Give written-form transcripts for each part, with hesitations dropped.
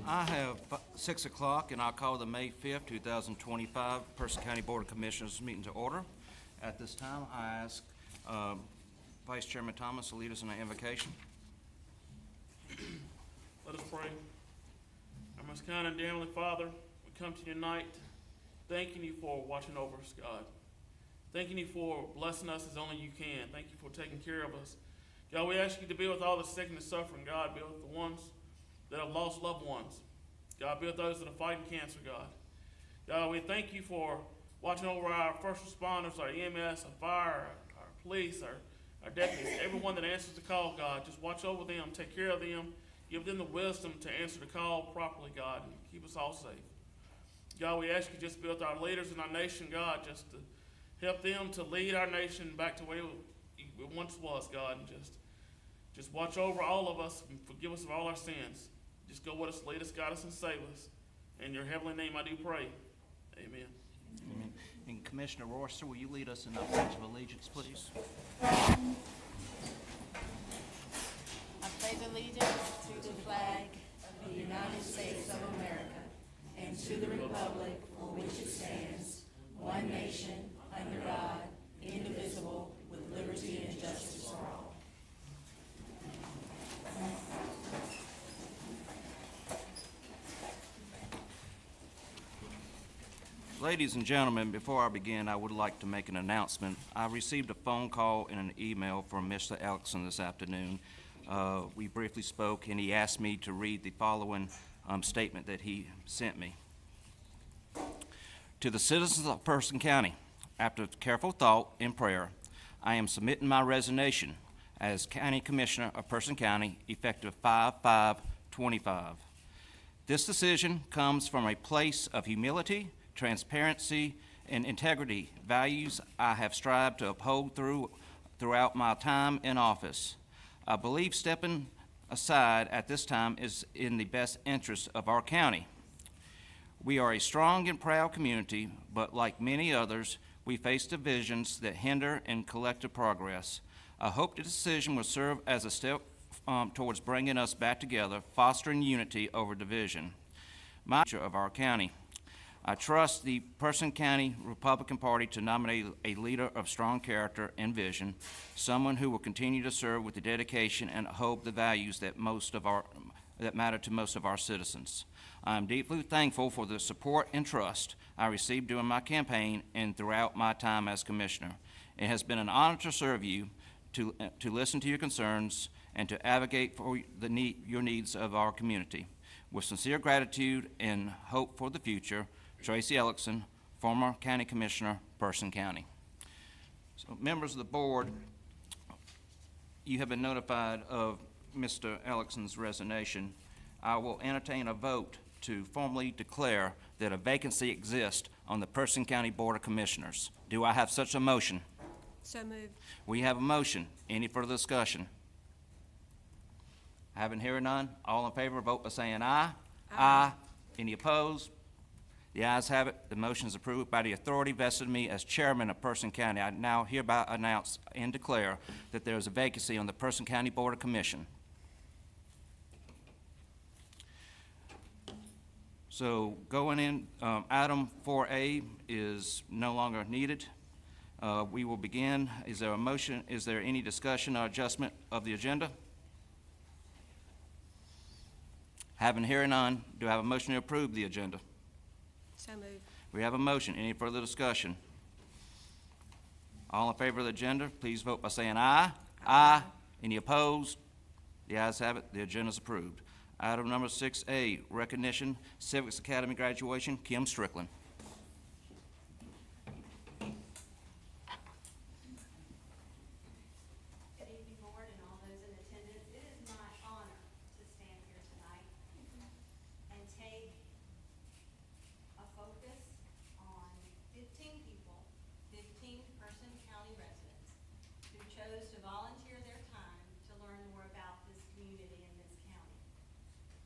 I have 6 o'clock, and I'll call the May 5th, 2025 Person County Board of Commissioners meeting to order. At this time, I ask Vice Chairman Thomas to lead us in an invocation. Let us pray. Our most kind and dear Heavenly Father, we come to you tonight thanking you for watching over us, God. Thanking you for blessing us as only you can. Thank you for taking care of us. God, we ask you to be with all the sick and the suffering, God. Be with the ones that have lost loved ones. God, be with those that are fighting cancer, God. God, we thank you for watching over our first responders, our EMS, our fire, our police, our deputies, everyone that answers the call, God. Just watch over them, take care of them, give them the wisdom to answer the call properly, God, and keep us all safe. God, we ask you just to be with our leaders in our nation, God, just to help them to lead our nation back to where it once was, God, and just watch over all of us and forgive us of all our sins. Just go with us, lead us, guide us, and save us. In your heavenly name I do pray. Amen. Amen. And Commissioner Royster, will you lead us in the Pledge of Allegiance, please? I pledge allegiance to the flag of the United States of America and to the republic for which it stands, one nation, under God, indivisible, with liberty and justice for all. Ladies and gentlemen, before I begin, I would like to make an announcement. I received a phone call and an email from Mr. Elkson this afternoon. We briefly spoke, and he asked me to read the following statement that he sent me. To the citizens of Person County, after careful thought and prayer, I am submitting my resignation as County Commissioner of Person County effective 5/5/25. This decision comes from a place of humility, transparency, and integrity, values I have strived to uphold throughout my time in office. I believe stepping aside at this time is in the best interest of our county. We are a strong and proud community, but like many others, we face divisions that hinder in collective progress. I hope the decision will serve as a step towards bringing us back together, fostering unity over division. My of our county. I trust the Person County Republican Party to nominate a leader of strong character and vision, someone who will continue to serve with the dedication and uphold the values that matter to most of our citizens. I am deeply thankful for the support and trust I received during my campaign and throughout my time as commissioner. It has been an honor to serve you, to listen to your concerns, and to advocate for your needs of our community. With sincere gratitude and hope for the future, Tracy Ellickson, former County Commissioner, Person County. So, members of the board, you have been notified of Mr. Ellickson's resignation. I will entertain a vote to formally declare that a vacancy exists on the Person County Board of Commissioners. Do I have such a motion? So moved. We have a motion. Any further discussion? Having heard none, all in favor, vote by saying aye. Aye. Any opposed? The ayes have it. The motion is approved. By the authority vested in me as chairman of Person County, I now hereby announce and declare that there is a vacancy on the Person County Board of Commission. So going in, item 4A is no longer needed. We will begin. Is there a motion? Is there any discussion or adjustment of the agenda? Having heard none, do I have a motion to approve the agenda? So moved. We have a motion. Any further discussion? All in favor of the agenda, please vote by saying aye. Aye. Any opposed? The ayes have it. The agenda is approved. Item number 6A, recognition, Civics Academy graduation, Kim Strickland.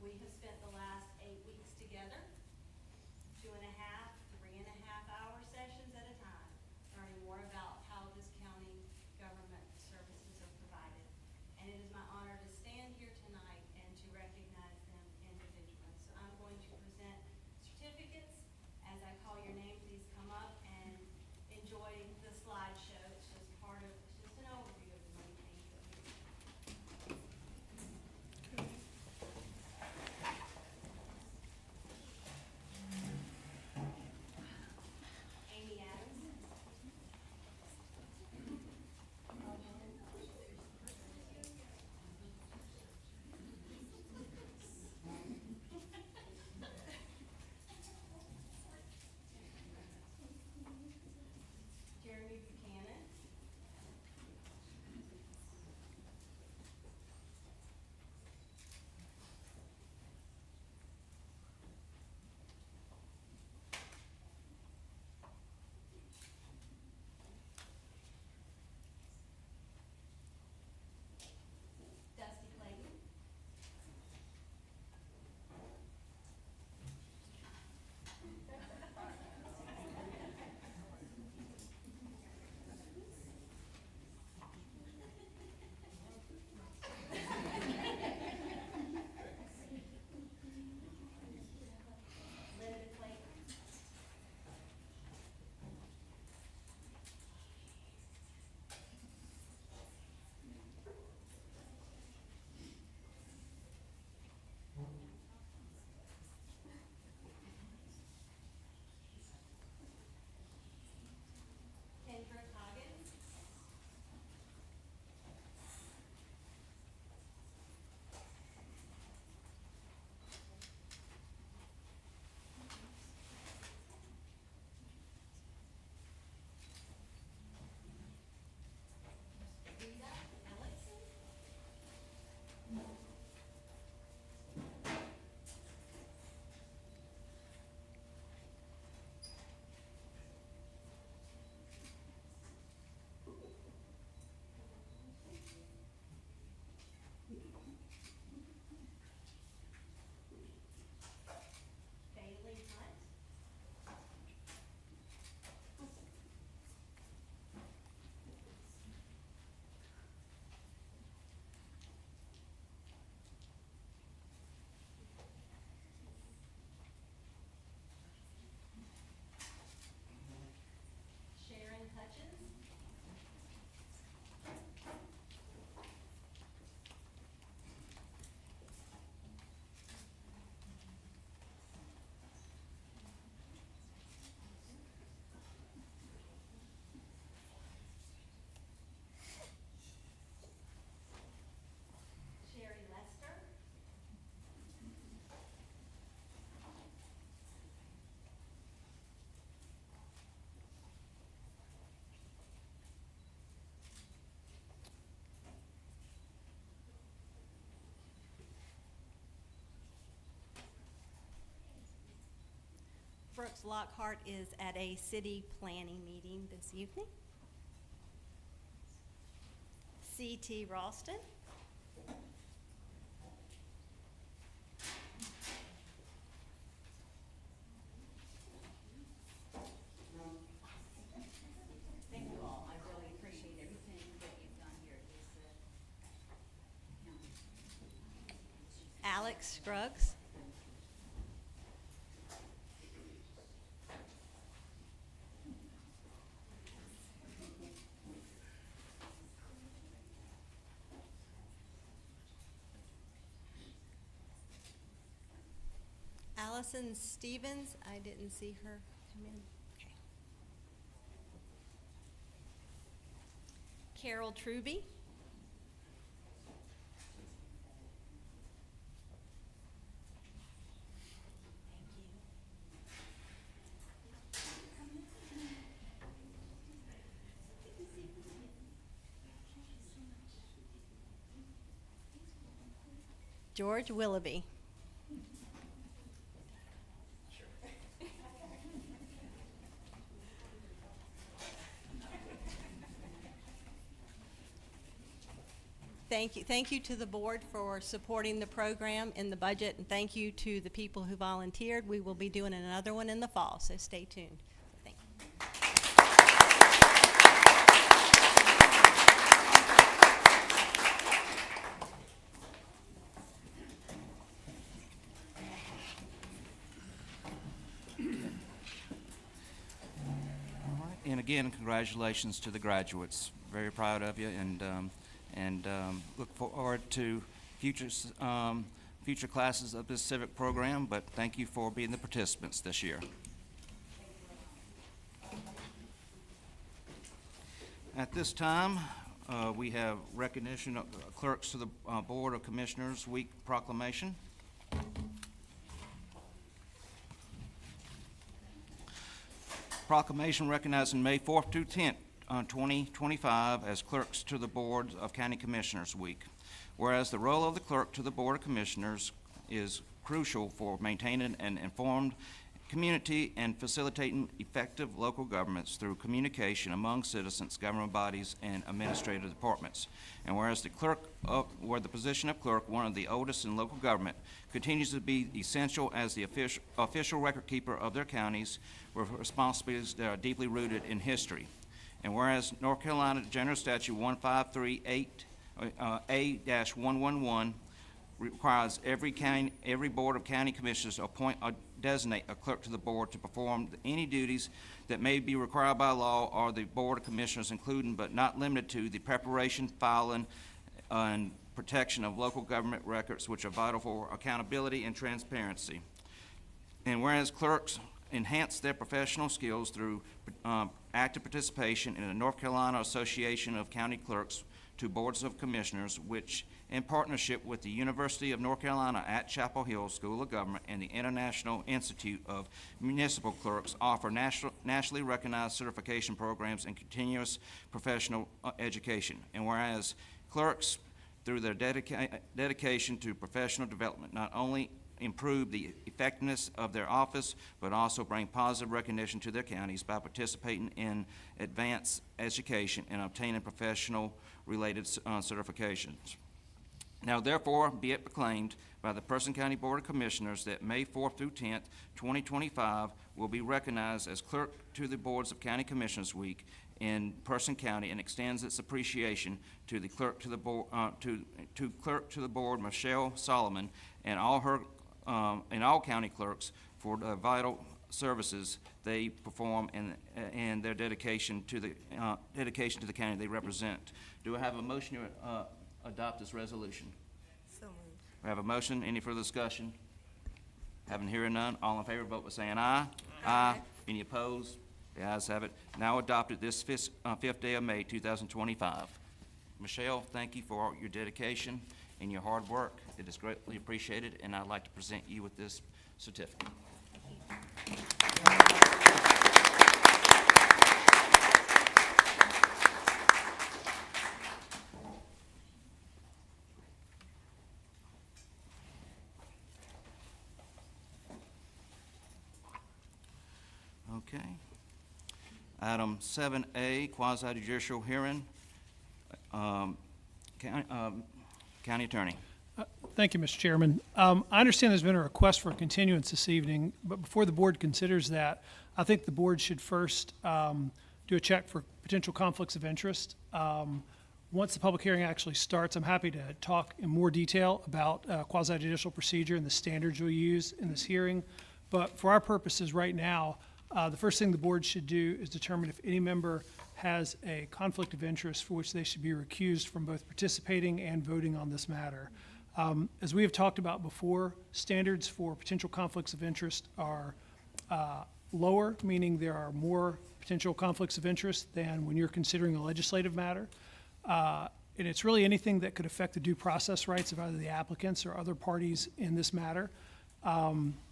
We have spent the last 8 weeks together, 2.5 to 3.5 hour sessions at a time, learning more about how this county government services are provided. And it is my honor to stand here tonight and to recognize them individually. So Brooks Lockhart is at a city planning meeting this evening. C.T. Ralston. Thank you all. I really appreciate everything that you've done here at this county. Alex Scruggs. Allison Stevens, I didn't see her come in. Okay. Carol Truby. George Willoughby. Thank you to the board for supporting the program in the budget, and thank you to the people who volunteered. We will be doing another one in the fall, so stay tuned. Thank you. All right. And again, congratulations to the graduates. Very proud of you, and look forward to future classes of this civic program, but thank you for being the participants this year. At this time, we have recognition of clerks to the Board of Commissioners Week proclamation. Proclamation recognizing May 4th through 10th, 2025 as clerks to the Board of County Commissioners Week. Whereas the role of the clerk to the Board of Commissioners is crucial for maintaining an informed community and facilitating effective local governments through communication among citizens, government bodies, and administrative departments. And whereas the position of clerk, one of the oldest in local government, continues to be essential as the official record keeper of their counties with responsibilities that are deeply rooted in history. And whereas North Carolina General Statute 1538 A-111 requires every Board of County Commissioners to appoint or designate a clerk to the board to perform any duties that may be required by law or the Board of Commissioners, including but not limited to the preparation, filing, and protection of local government records, which are vital for accountability and transparency. And whereas clerks enhance their professional skills through active participation in the North Carolina Association of County Clerks to Boards of Commissioners, which in partnership with the University of North Carolina at Chapel Hill School of Government and the International Institute of Municipal Clerks offer nationally recognized certification programs and continuous professional education. And whereas clerks, through their dedication to professional development, not only improve the effectiveness of their office, but also bring positive recognition to their counties by participating in advanced education and obtaining professional-related certifications. Now therefore be it proclaimed by the Person County Board of Commissioners that May 4th through 10th, 2025 will be recognized as Clerk to the Boards of County Commissioners Week in Person County, and extends its appreciation to the Clerk to the Board, Clerk to the Board, Michelle Solomon, and all county clerks for the vital services they perform and their dedication to the county they represent. Do I have a motion to adopt this resolution? So moved. We have a motion. Any further discussion? Having hearing none, all in favor vote by saying aye. Aye. Any opposed? The ayes have it. Now adopted this fifth day of May 2025. Michelle, thank you for your dedication and your hard work. It is greatly appreciated, and I'd like to present you with this certificate. Item 7A, quasi-judicial hearing. County Attorney. Thank you, Mr. Chairman. I understand there's been a request for a continuance this evening, but before the board considers that, I think the board should first do a check for potential conflicts of interest. Once the public hearing actually starts, I'm happy to talk in more detail about quasi-judicial procedure and the standards we use in this hearing. But for our purposes right now, the first thing the board should do is determine if any member has a conflict of interest for which they should be recused from both participating and voting on this matter. As we have talked about before, standards for potential conflicts of interest are lower, meaning there are more potential conflicts of interest than when you're considering a legislative matter. And it's really anything that could affect the due process rights of either the applicants or other parties in this matter.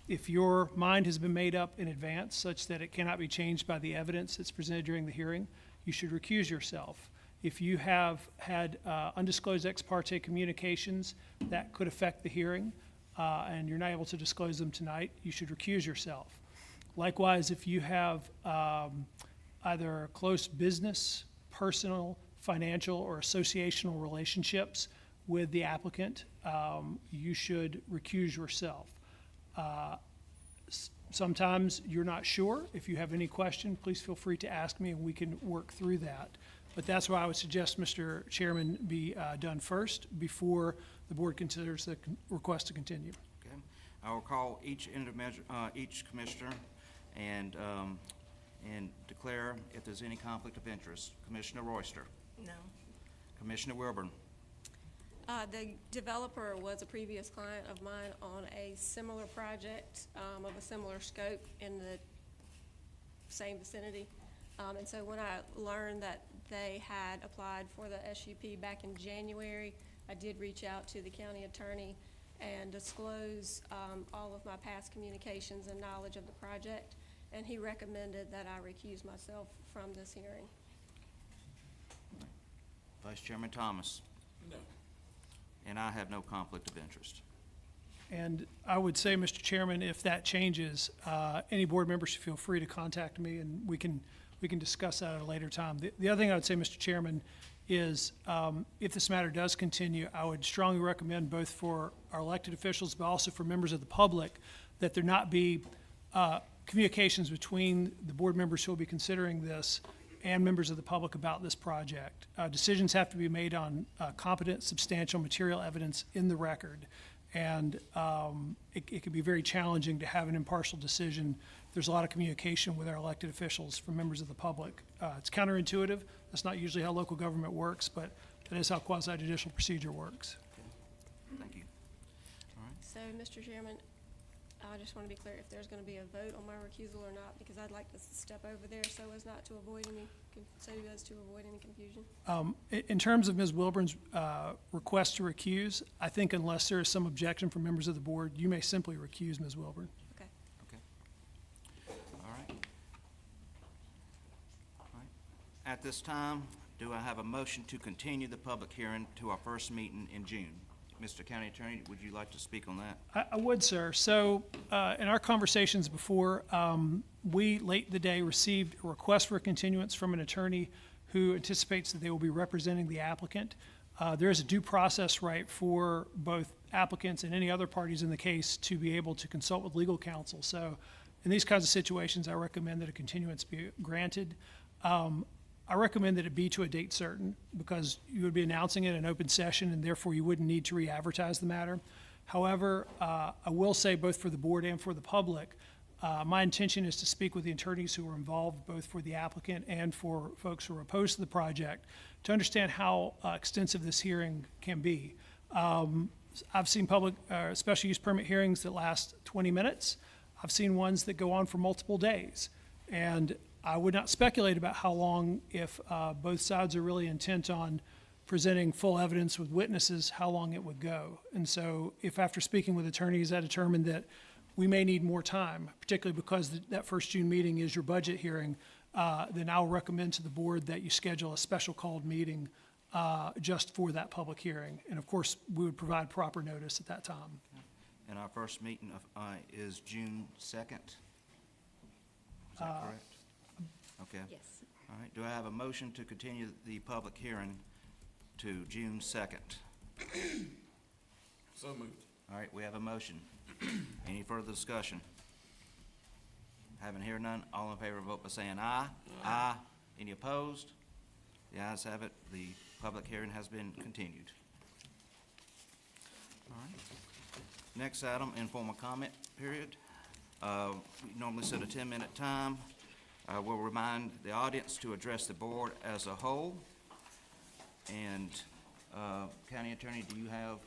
If your mind has been made up in advance such that it cannot be changed by the evidence that's presented during the hearing, you should recuse yourself. If you have had undisclosed ex parte communications that could affect the hearing and you're not able to disclose them tonight, you should recuse yourself. Likewise, if you have either close business, personal, financial, or associational relationships with the applicant, you should recuse yourself. Sometimes you're not sure. If you have any question, please feel free to ask me and we can work through that. But that's why I would suggest, Mr. Chairman, be done first before the board considers the request to continue. Okay. I will call each commissioner and declare if there's any conflict of interest. Commissioner Royster. No. Commissioner Wilburn. The developer was a previous client of mine on a similar project of a similar scope in the same vicinity. And so when I learned that they had applied for the SUP back in January, I did reach out to the county attorney and disclose all of my past communications and knowledge of the project, and he recommended that I recuse myself from this hearing. Vice Chairman Thomas. No. And I have no conflict of interest. And I would say, Mr. Chairman, if that changes, any board member should feel free to contact me and we can discuss that at a later time. The other thing I would say, Mr. Chairman, is if this matter does continue, I would strongly recommend both for our elected officials but also for members of the public that there not be communications between the board members who will be considering this and members of the public about this project. Decisions have to be made on competent, substantial material evidence in the record. And it can be very challenging to have an impartial decision. There's a lot of communication with our elected officials from members of the public. It's counterintuitive. That's not usually how local government works, but that is how quasi-judicial procedure works. Thank you. All right. So, Mr. Chairman, I just want to be clear if there's going to be a vote on my recusal or not, because I'd like to step over there so as not to avoid any, confusion. In terms of Ms. Wilburn's request to recuse, I think unless there is some objection from members of the board, you may simply recuse Ms. Wilburn. Okay. Okay. All right. All right. At this time, do I have a motion to continue the public hearing to our first meeting in June? Mr. County Attorney, would you like to speak on that? I would, sir. So in our conversations before, we late in the day received a request for a continuance from an attorney who anticipates that they will be representing the applicant. There is a due process right for both applicants and any other parties in the case to be able to consult with legal counsel. So in these kinds of situations, I recommend that a continuance be granted. I recommend that it be to a date certain because you would be announcing it in open session and therefore you wouldn't need to re-advertise the matter. However, I will say both for the board and for the public, my intention is to speak with the attorneys who are involved, both for the applicant and for folks who are opposed to the project, to understand how extensive this hearing can be. I've seen public special use permit hearings that last 20 minutes. I've seen ones that go on for multiple days. And I would not speculate about how long, if both sides are really intent on presenting full evidence with witnesses, how long it would go. And so if after speaking with attorneys, I determined that we may need more time, particularly because that first June meeting is your budget hearing, then I'll recommend to the board that you schedule a special called meeting just for that public hearing. And of course, we would provide proper notice at that time. And our first meeting is June 2nd? Is that correct? Okay. Yes. All right, do I have a motion to continue the public hearing to June 2nd? So moved. All right, we have a motion. Any further discussion? Having heard none, all in favor vote by saying aye. Aye. Any opposed? The ayes have it. The public hearing has been continued. All right. Next item, informal comment period. We normally set a 10-minute time. We'll remind the audience to address the board as a whole. And, County Attorney, do you have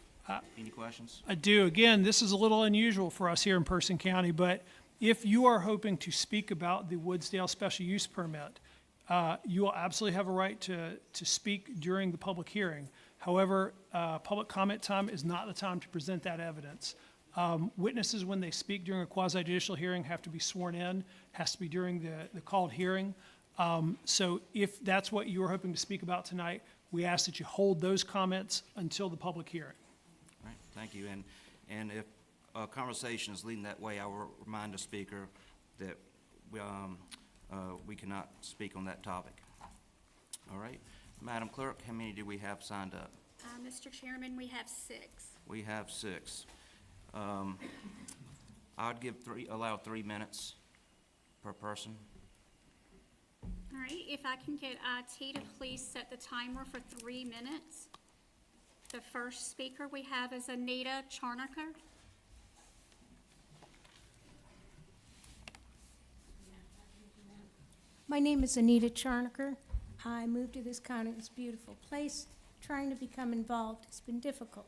any questions? I do. Again, this is a little unusual for us here in Person County, but if you are hoping to speak about the Woodsdale special use permit, you will absolutely have a right to speak during the public hearing. However, public comment time is not the time to present that evidence. Witnesses, when they speak during a quasi-judicial hearing, have to be sworn in, has to be during the called hearing. So if that's what you are hoping to speak about tonight, we ask that you hold those comments until the public hearing. All right, thank you. And if a conversation is leading that way, I will remind the speaker that we cannot speak on that topic. All right. Madam Clerk, how many do we have signed up? Mr. Chairman, we have 6. We have 6. I'd allow 3 minutes per person. All right, if I can get IT to please set the timer for 3 minutes. The first speaker we have is Anita Charnaker. My name is Anita Charnaker. I moved to this county, this beautiful place. Trying to become involved has been difficult.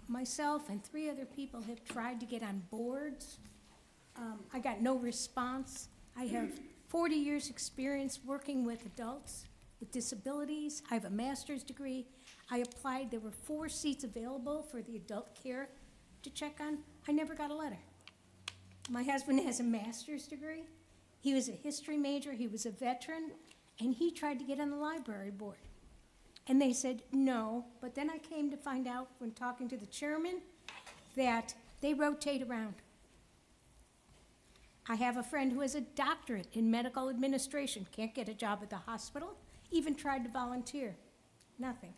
Myself and 3 other people have tried to get on boards. I got no response. I have 40 years' experience working with adults with disabilities. I have a master's degree. I applied. There were 4 seats available for the adult care to check on. I never got a letter. My husband has a master's degree. He was a history major. He was a veteran. And he tried to get on the library board. And they said no. But then I came to find out when talking to the chairman that they rotate around. I have a friend who has a doctorate in medical administration, can't get a job at the hospital, even tried to volunteer, nothing.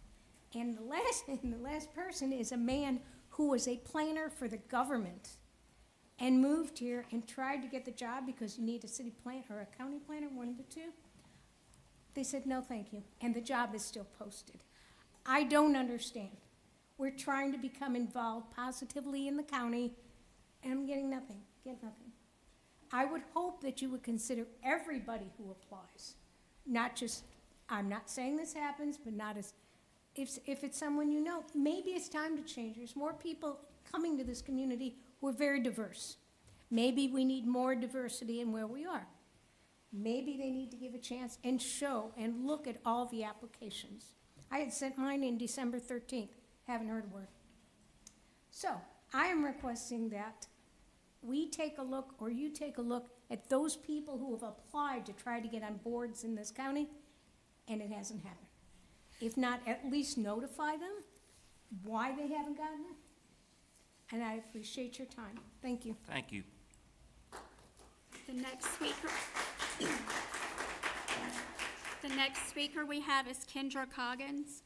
And the last person is a man who was a planner for the government and moved here and tried to get the job because you need a city planner or a county planner, one of the two. They said, no, thank you, and the job is still posted. I don't understand. We're trying to become involved positively in the county, and I'm getting nothing, I would hope that you would consider everybody who applies, not just, I'm not saying this happens, but not as, if it's someone you know, maybe it's time to change. There's more people coming to this community who are very diverse. Maybe we need more diversity in where we are. Maybe they need to give a chance and show and look at all the applications. I had sent mine in December 13th, haven't heard a word. So I am requesting that we take a look, or you take a look at those people who have applied to try to get on boards in this county, and it hasn't happened. If not, at least notify them why they haven't gotten it. And I appreciate your time. Thank you. Thank you. The next speaker we have is Kendra Coggins.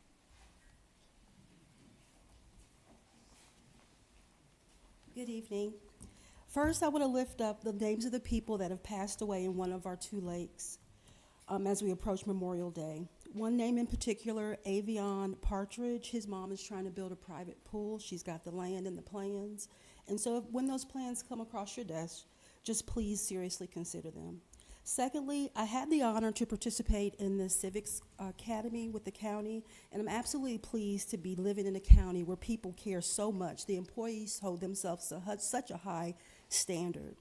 Good evening. First, I want to lift up the names of the people that have passed away in one of our 2 lakes as we approach Memorial Day. One name in particular, Avion Partridge. His mom is trying to build a private pool. She's got the land and the plans. And so when those plans come across your desk, just please seriously consider them. Secondly, I had the honor to participate in the Civics Academy with the county, and I'm absolutely pleased to be living in a county where people care so much. The employees hold themselves to such a high standard.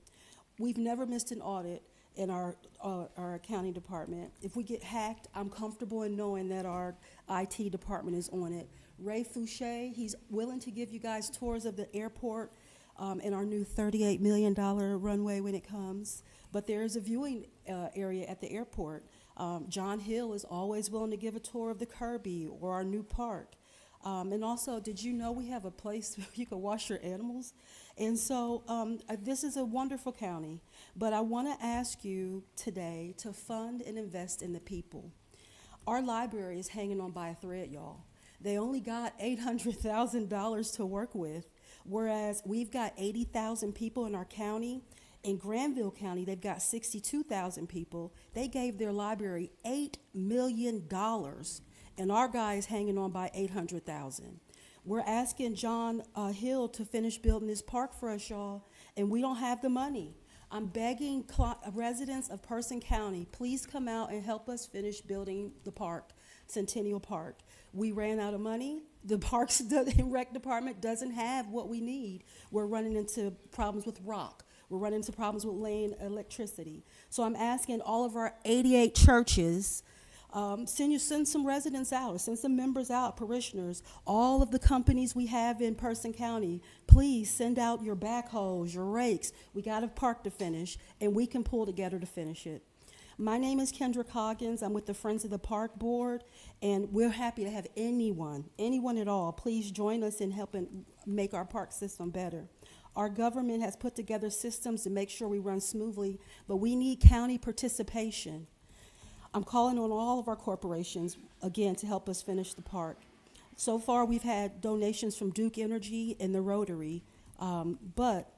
We've never missed an audit in our accounting department. If we get hacked, I'm comfortable in knowing that our IT department is on it. Ray Fouché, he's willing to give you guys tours of the airport in our new $38 million runway when it comes. But there is a viewing area at the airport. John Hill is always willing to give a tour of the Kirby or our new park. And also, did you know we have a place where you can wash your animals? And so this is a wonderful county, but I want to ask you today to fund and invest in the people. Our library is hanging on by a thread, y'all. They only got $800,000 to work with, whereas we've got 80,000 people in our county. In Granville County, they've got 62,000 people. They gave their library $8 million, and our guy is hanging on by 800,000. We're asking John Hill to finish building this park for us, y'all, and we don't have the money. I'm begging residents of Person County, please come out and help us finish building the park, Centennial Park. We ran out of money. The Parks and Rec Department doesn't have what we need. We're running into problems with rock. We're running into problems with laying electricity. So I'm asking all of our 88 churches, send some residents out, or send some members out, parishioners, all of the companies we have in Person County, please send out your backhoes, your rakes. We got a park to finish, and we can pull together to finish it. My name is Kendra Coggins. I'm with the Friends of the Park Board, and we're happy to have anyone at all, please join us in helping make our park system better. Our government has put together systems to make sure we run smoothly, but we need county participation. I'm calling on all of our corporations, again, to help us finish the park. So far, we've had donations from Duke Energy and the Rotary, but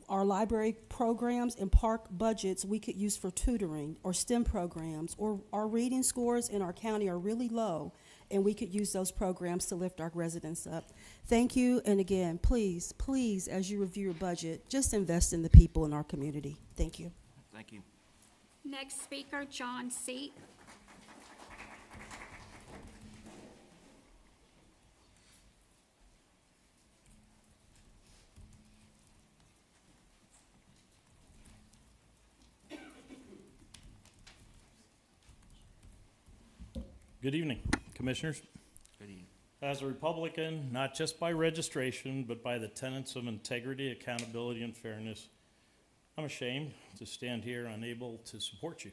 our library programs and park budgets we could use for tutoring or STEM programs, or our reading scores in our county are really low, and we could use those programs to lift our residents up. Thank you, and again, please, please, as you review your budget, just invest in the people in our community. Thank you. Thank you. Next speaker, John Seat. Good evening, Commissioners. Good evening. As a Republican, not just by registration, but by the tenets of integrity, accountability, and fairness, I'm ashamed to stand here unable to support you.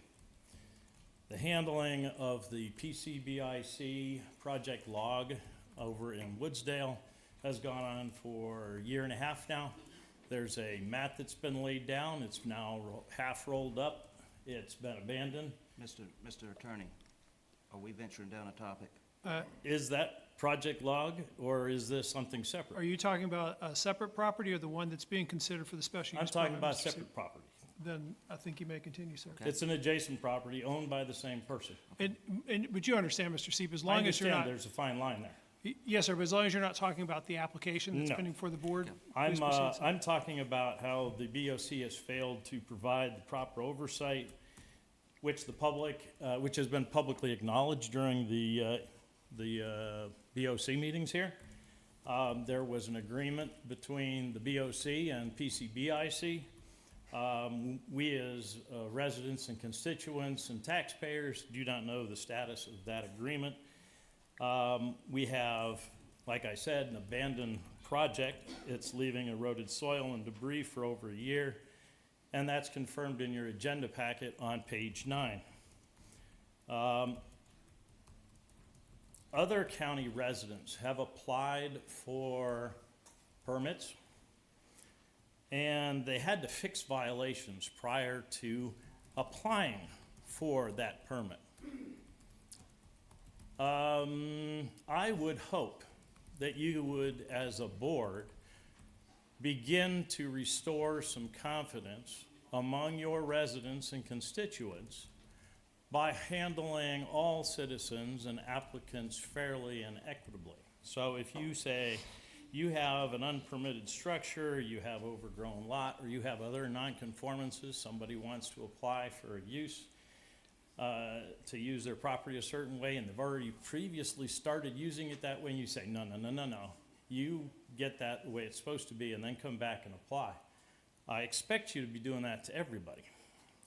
The handling of the PCBIC project log over in Woodsdale has gone on for a year and a half now. There's a mat that's been laid down. It's now half rolled up. It's been abandoned. Mr. Attorney, are we venturing down a topic? Is that project log, or is this something separate? Are you talking about a separate property or the one that's being considered for the special I'm use talking permit, about Mr. separate Seat? property. Then I think you may continue, sir. It's an adjacent property owned by the same person. But you understand, Mr. Seep, as I long as you're understand not, there's a fine line there. yes, sir, but as long as you're not talking about the application that's No. pending for the board, I'm, please proceed, sir. I'm talking about how the BOC has failed to provide the proper oversight, which the public, which has been publicly acknowledged during the BOC meetings here. There was an agreement between the BOC and PCBIC. We as residents and constituents and taxpayers do not know the status of that agreement. We have, like I said, an abandoned project. It's leaving eroded soil and debris for over a year, and that's confirmed in your agenda packet on page 9. Other county residents have applied for permits, and they had to fix violations prior to applying for that permit. I would hope that you would, as a board, begin to restore some confidence among your residents and constituents by handling all citizens and applicants fairly and equitably. So if you say you have an unpermitted structure, you have overgrown lot, or you have other nonconformances, somebody wants to apply for a use, to use their property a certain way, and they've already previously started using it that way, and you say, no, you get that the way it's supposed to be, and then come back and apply. I expect you to be doing that to everybody.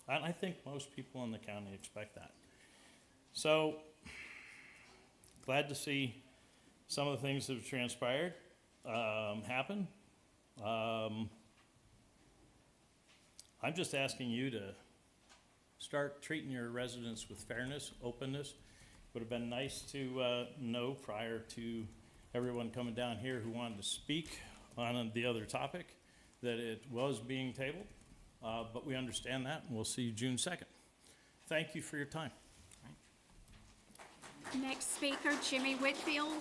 And I think most people in the county expect that. So, glad to see some of the things that have transpired happen. I'm just asking you to start treating your residents with fairness, openness. Would have been nice to know prior to everyone coming down here who wanted to speak on the other topic, that it was being tabled, but we understand that, and we'll see you June 2nd. Thank you for your time. Next speaker, Jimmy Whitfield.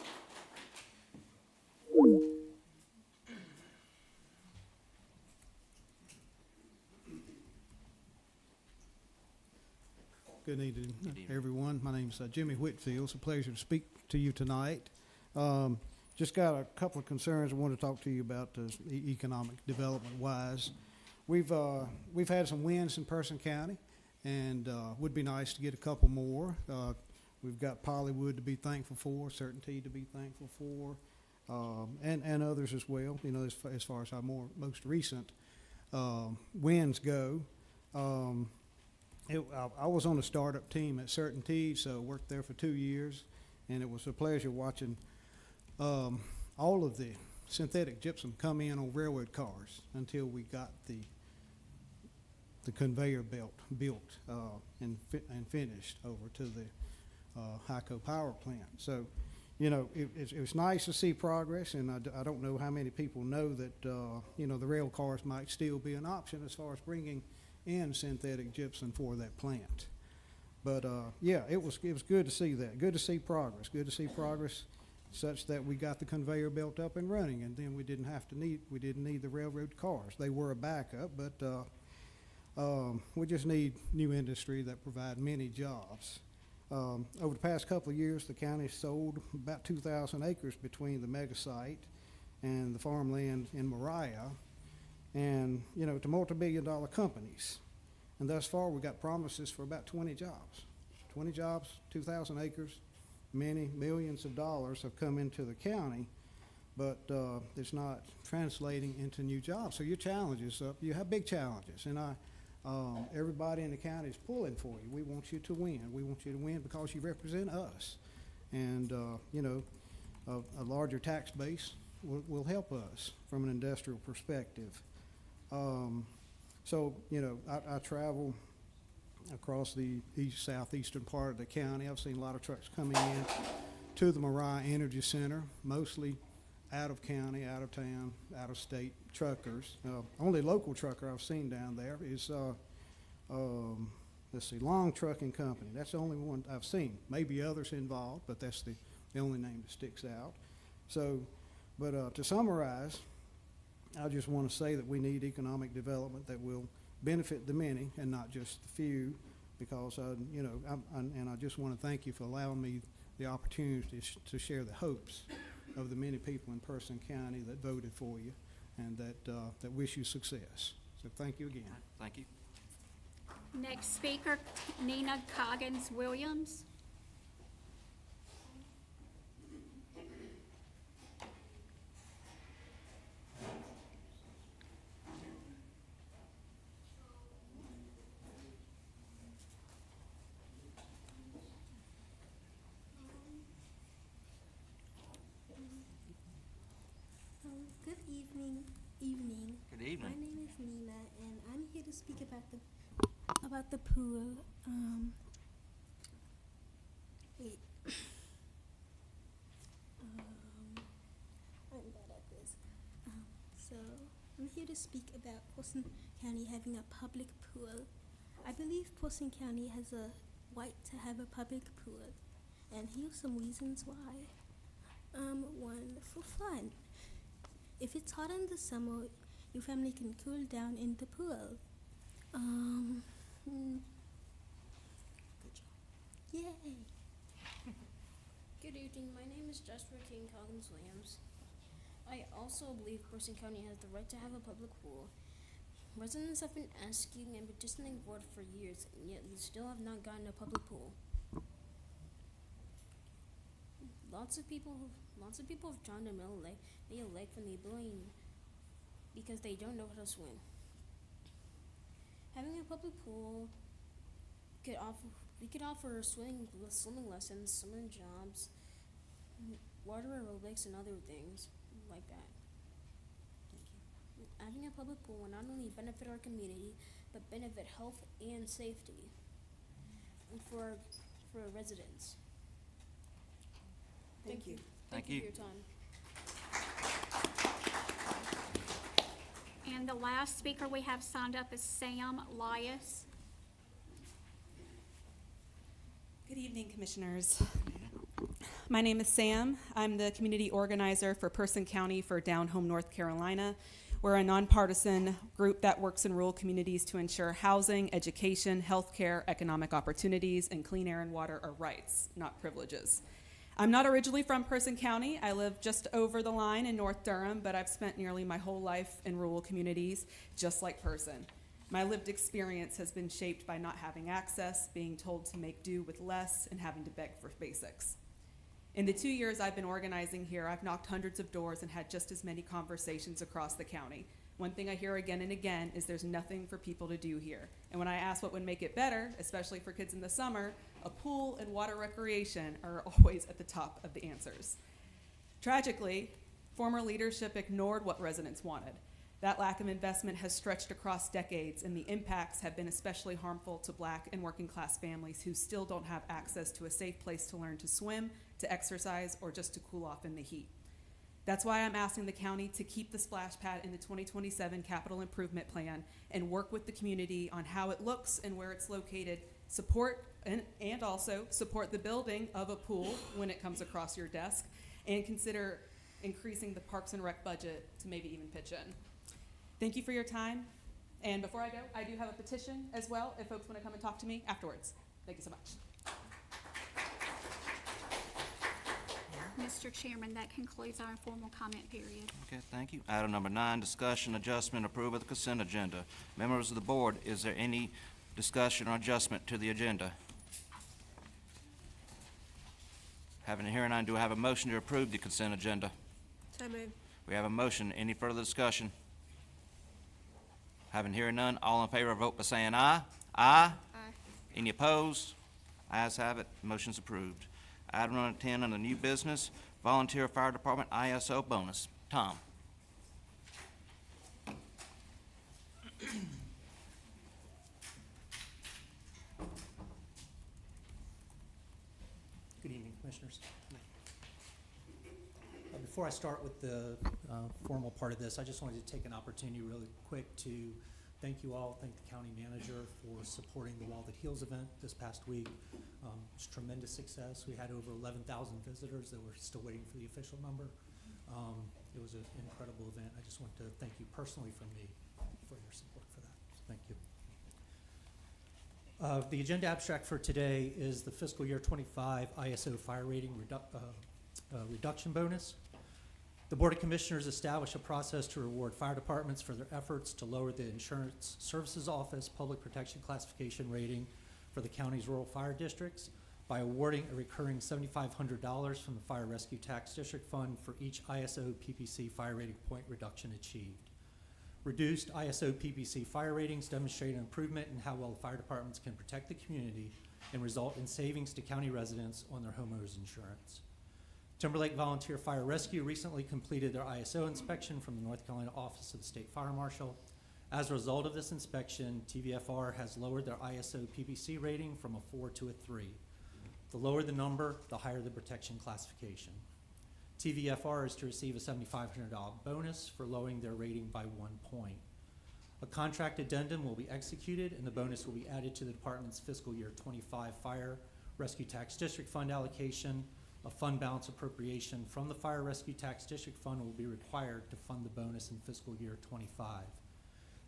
Good evening, everyone. My name's Jimmy Whitfield. It's a pleasure to speak to you tonight. Just got a couple of concerns I want to talk to you about economic development-wise. We've had some wins in Person County, and would be nice to get a couple more. We've got Pollywood to be thankful for, Certainty to be thankful for, and others as well. You know, as far as our most recent wins go. I was on the startup team at Certainty, so worked there for 2 years, and it was a pleasure watching all of the synthetic gypsum come in on railroad cars until we got the conveyor belt built and finished over to the Hyco power plant. So, you know, it was nice to see progress, and I don't know how many people know that, you know, the rail cars might still be an option as far as bringing in synthetic gypsum for that plant. But yeah, it was good to see that. Good to see progress. Good to see progress such that we got the conveyor belt up and running, and then we didn't need the railroad cars. They were a backup, but we just need new industry that provide many jobs. Over the past couple of years, the county sold about 2,000 acres between the mega site and the farmland in Mariah, and, you know, to multi-billion-dollar companies. And thus far, we got promises for about 20 jobs. 20 jobs, 2,000 acres, many millions of dollars have come into the county, but it's not translating into new jobs. So your challenges, you have big challenges, and everybody in the county is pulling for you. We want you to win. We want you to win because you represent us. And, you know, a larger tax base will help us from an industrial perspective. So, you know, I travel across the southeastern part of the county. I've seen a lot of trucks coming in to the Mariah Energy Center, mostly out of county, out of town, out of state truckers. Only local trucker I've seen down there is, let's see, Long Trucking Company. That's the only one I've seen. Maybe others involved, but that's the only name that sticks out. So, but to summarize, I just want to say that we need economic development that will benefit the many and not just the few, because, you know, and I just want to thank you for allowing me the opportunity to share the hopes of the many people in Person County that voted for you and that wish you success. So thank you again. Thank you. Next speaker, Nina Coggins Williams. Good evening. My name is Nina, and I'm here to speak about the pool. Wait. I'm bad at this. So I'm here to speak about Porson County having a public pool. I believe Porson County has a right to have a public pool, and here's some reasons why. One, for fun. If it's hot in the summer, your family can cool down in the pool. Good job. Yay! Good evening. My name is Jasper King Coggins Williams. I also believe Person County has the right to have a public pool. Residents have been asking and petitioning for it for years, and yet we still have not gotten a public pool. Lots of people have drowned in Mayo Lake from the ability because they don't know how to swim. Having a public pool could offer swimming lessons, summer jobs, water aerobics, and other things like that. Thank you. Having a public pool will not only benefit our community, but benefit health and safety for our residents. Thank you. Thank Thank you you. for your time. And the last speaker we have signed up is Sam Lias. Good evening, Commissioners. My name is Sam. I'm the community organizer for Person County for Down Home, North Carolina. We're a nonpartisan group that works in rural communities to ensure housing, education, healthcare, economic opportunities, and clean air and water are rights, not privileges. I'm not originally from Person County. I live just over the line in North Durham, but I've spent nearly my whole life in rural communities, just like Person. My lived experience has been shaped by not having access, being told to make do with less, and having to beg for basics. In the 2 years I've been organizing here, I've knocked hundreds of doors and had just as many conversations across the county. One thing I hear again and again is there's nothing for people to do here. And when I ask what would make it better, especially for kids in the summer, a pool and water recreation are always at the top of the answers. Tragically, former leadership ignored what residents wanted. That lack of investment has stretched across decades, and the impacts have been especially harmful to Black and working class families who still don't have access to a safe place to learn to swim, to exercise, or just to cool off in the heat. That's why I'm asking the county to keep the splash pad in the 2027 capital improvement plan and work with the community on how it looks and where it's located, support and also support the building of a pool when it comes across your desk, and consider increasing the Parks and Rec budget to maybe even pitch in. Thank you for your time. And before I go, I do have a petition as well if folks want to come and talk to me afterwards. Thank you so much. Mr. Chairman, that concludes our informal comment period. Okay, thank you. Item number 9, discussion, adjustment, approval of the consent agenda. Members of the board, is there any discussion or adjustment to the agenda? Having a hearing, do I have a motion to approve the consent agenda? So moved. We have a motion. Any further discussion? Having hearing none, all in favor vote by saying aye. Aye. Aye. Any opposed? Ayes have it. Motion's approved. Item number 10 on the new business, volunteer fire department ISO bonus. Tom. Good evening, Commissioners. Before I start with the formal part of this, I just wanted to take an opportunity really quick to thank you all, thank the county manager for supporting the Wall That Heals event this past week. It's tremendous success. We had over 11,000 visitors that were still waiting for the official number. It was an incredible event. I just want to thank you personally from me for your support for that. So thank you. The agenda abstract for today is the fiscal year 25 ISO fire rating reduction bonus. The Board of Commissioners established a process to reward fire departments for their efforts to lower the Insurance Services Office Public Protection Classification rating for the county's rural fire districts by awarding a recurring $7,500 from the Fire Rescue Tax District Fund for each ISO PPC fire rating point reduction achieved. Reduced ISO PPC fire ratings demonstrate an improvement in how well fire departments can protect the community and result in savings to county residents on their homeowners insurance. Timberlake Volunteer Fire Rescue recently completed their ISO inspection from the North Carolina Office of the State Fire Marshal. As a result of this inspection, TVFR has lowered their ISO PPC rating from a 4 to a 3. The lower the number, the higher the protection classification. TVFR is to receive a $7,500 bonus for lowering their rating by 1 point. A contract addendum will be executed, and the bonus will be added to the department's fiscal year 25 Fire Rescue Tax District Fund allocation. A fund balance appropriation from the Fire Rescue Tax District Fund will be required to fund the bonus in fiscal year 25.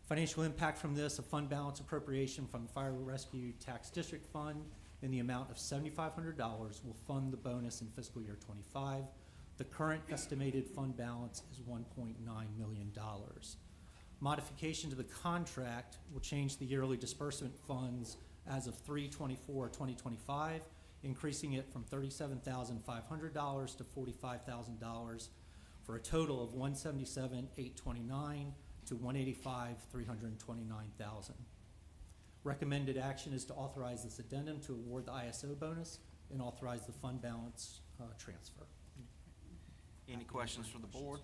Financial impact from this, a fund balance appropriation from the Fire Rescue Tax District Fund in the amount of $7,500 will fund the bonus in fiscal year 25. The current estimated fund balance is $1.9 million. Modification to the contract will change the yearly disbursement funds as of 3/24/2025, increasing it from $37,500 to $45,000 for a total of $177,829 to $185,329,000. Recommended action is to authorize this addendum to award the ISO bonus and authorize the fund balance transfer. Any questions from the board?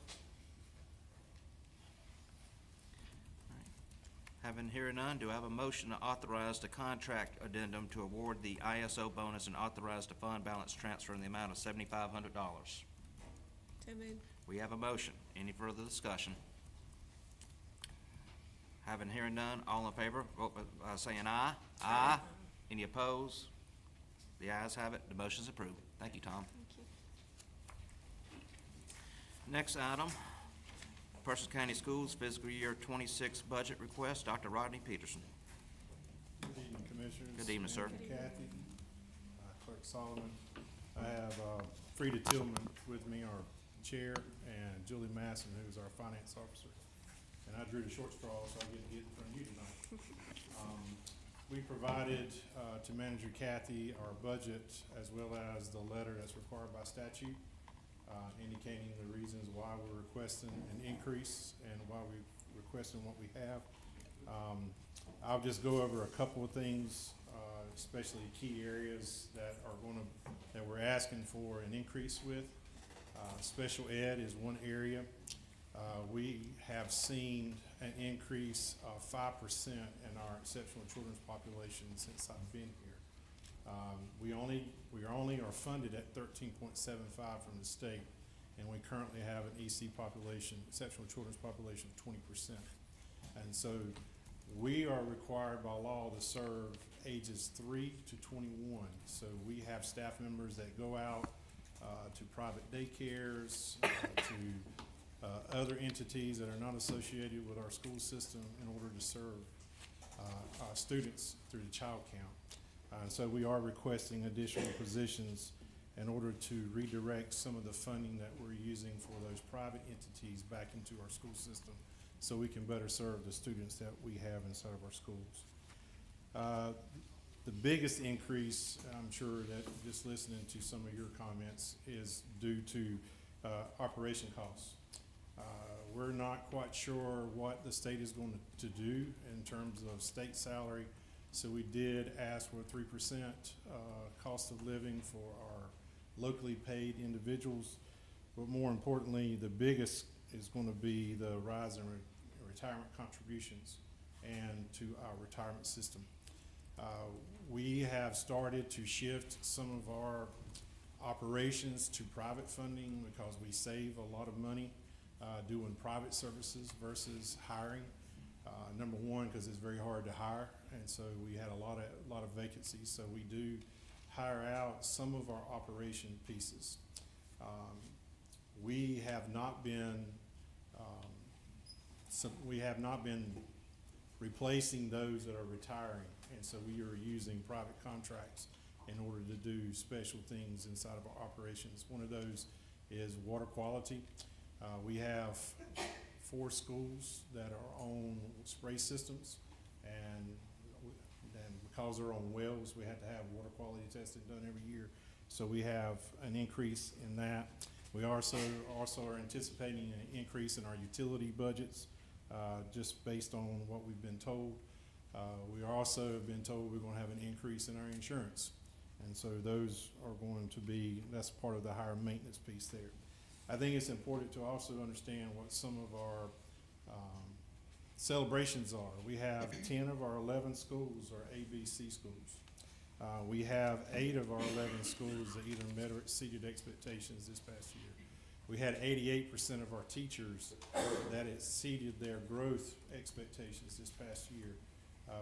Having hearing none, do I have a motion to authorize the contract addendum to award the ISO bonus and authorize the fund balance transfer in the amount of $7,500? So moved. We have a motion. Any further discussion? Having hearing none, all in favor, vote by saying aye. Aye. Any opposed? The ayes have it, the motion's approved. Thank you, Tom. Next item, Purcell County Schools fiscal year 26 budget request, Dr. Rodney Peterson. Good evening, Commissioners. Good evening, sir. Manager Kathy, Clerk Solomon. I have Frida Tillman with me, our chair, and Julie Masson, who's our finance officer. And I drew the short straw, so I get to get in front of you tonight. We provided to Manager Kathy our budget as well as the letter that's required by statute, indicating the reasons why we're requesting an increase and why we're requesting what we have. I'll just go over a couple of things, especially key areas that we're asking for an increase with. Special ed is one area. We have seen an increase of 5% in our exceptional children's population since I've been here. We are funded at 13.75 from the state, and we currently have an EC population, exceptional children's population of 20%. And so we are required by law to serve ages 3 to 21. So we have staff members that go out to private daycares, to other entities that are not associated with our school system in order to serve our students through the child count. So we are requesting additional positions in order to redirect some of the funding that we're using for those private entities back into our school system so we can better serve the students that we have inside of our schools. The biggest increase, I'm sure that just listening to some of your comments, is due to operation costs. We're not quite sure what the state is going to do in terms of state salary, so we did ask for a 3% cost of living for our locally paid individuals. But more importantly, the biggest is going to be the rise in retirement contributions and to our retirement system. We have started to shift some of our operations to private funding because we save a lot of money doing private services versus hiring. Number one, because it's very hard to hire, and so we had a lot of vacancies. So we do hire out some of our operation pieces. We have not been replacing those that are retiring, and so we are using private contracts in order to do special things inside of our operations. One of those is water quality. We have 4 schools that are on spray systems, and because they're on wells, we have to have water quality testing done every year. So we have an increase in that. We also are anticipating an increase in our utility budgets, just based on what we've been told. We also have been told we're going to have an increase in our insurance. And so those are going to be, that's part of the higher maintenance piece there. I think it's important to also understand what some of our celebrations are. We have 10 of our 11 schools are ABC schools. We have 8 of our 11 schools that either met or exceeded expectations this past year. We had 88% of our teachers that exceeded their growth expectations this past year,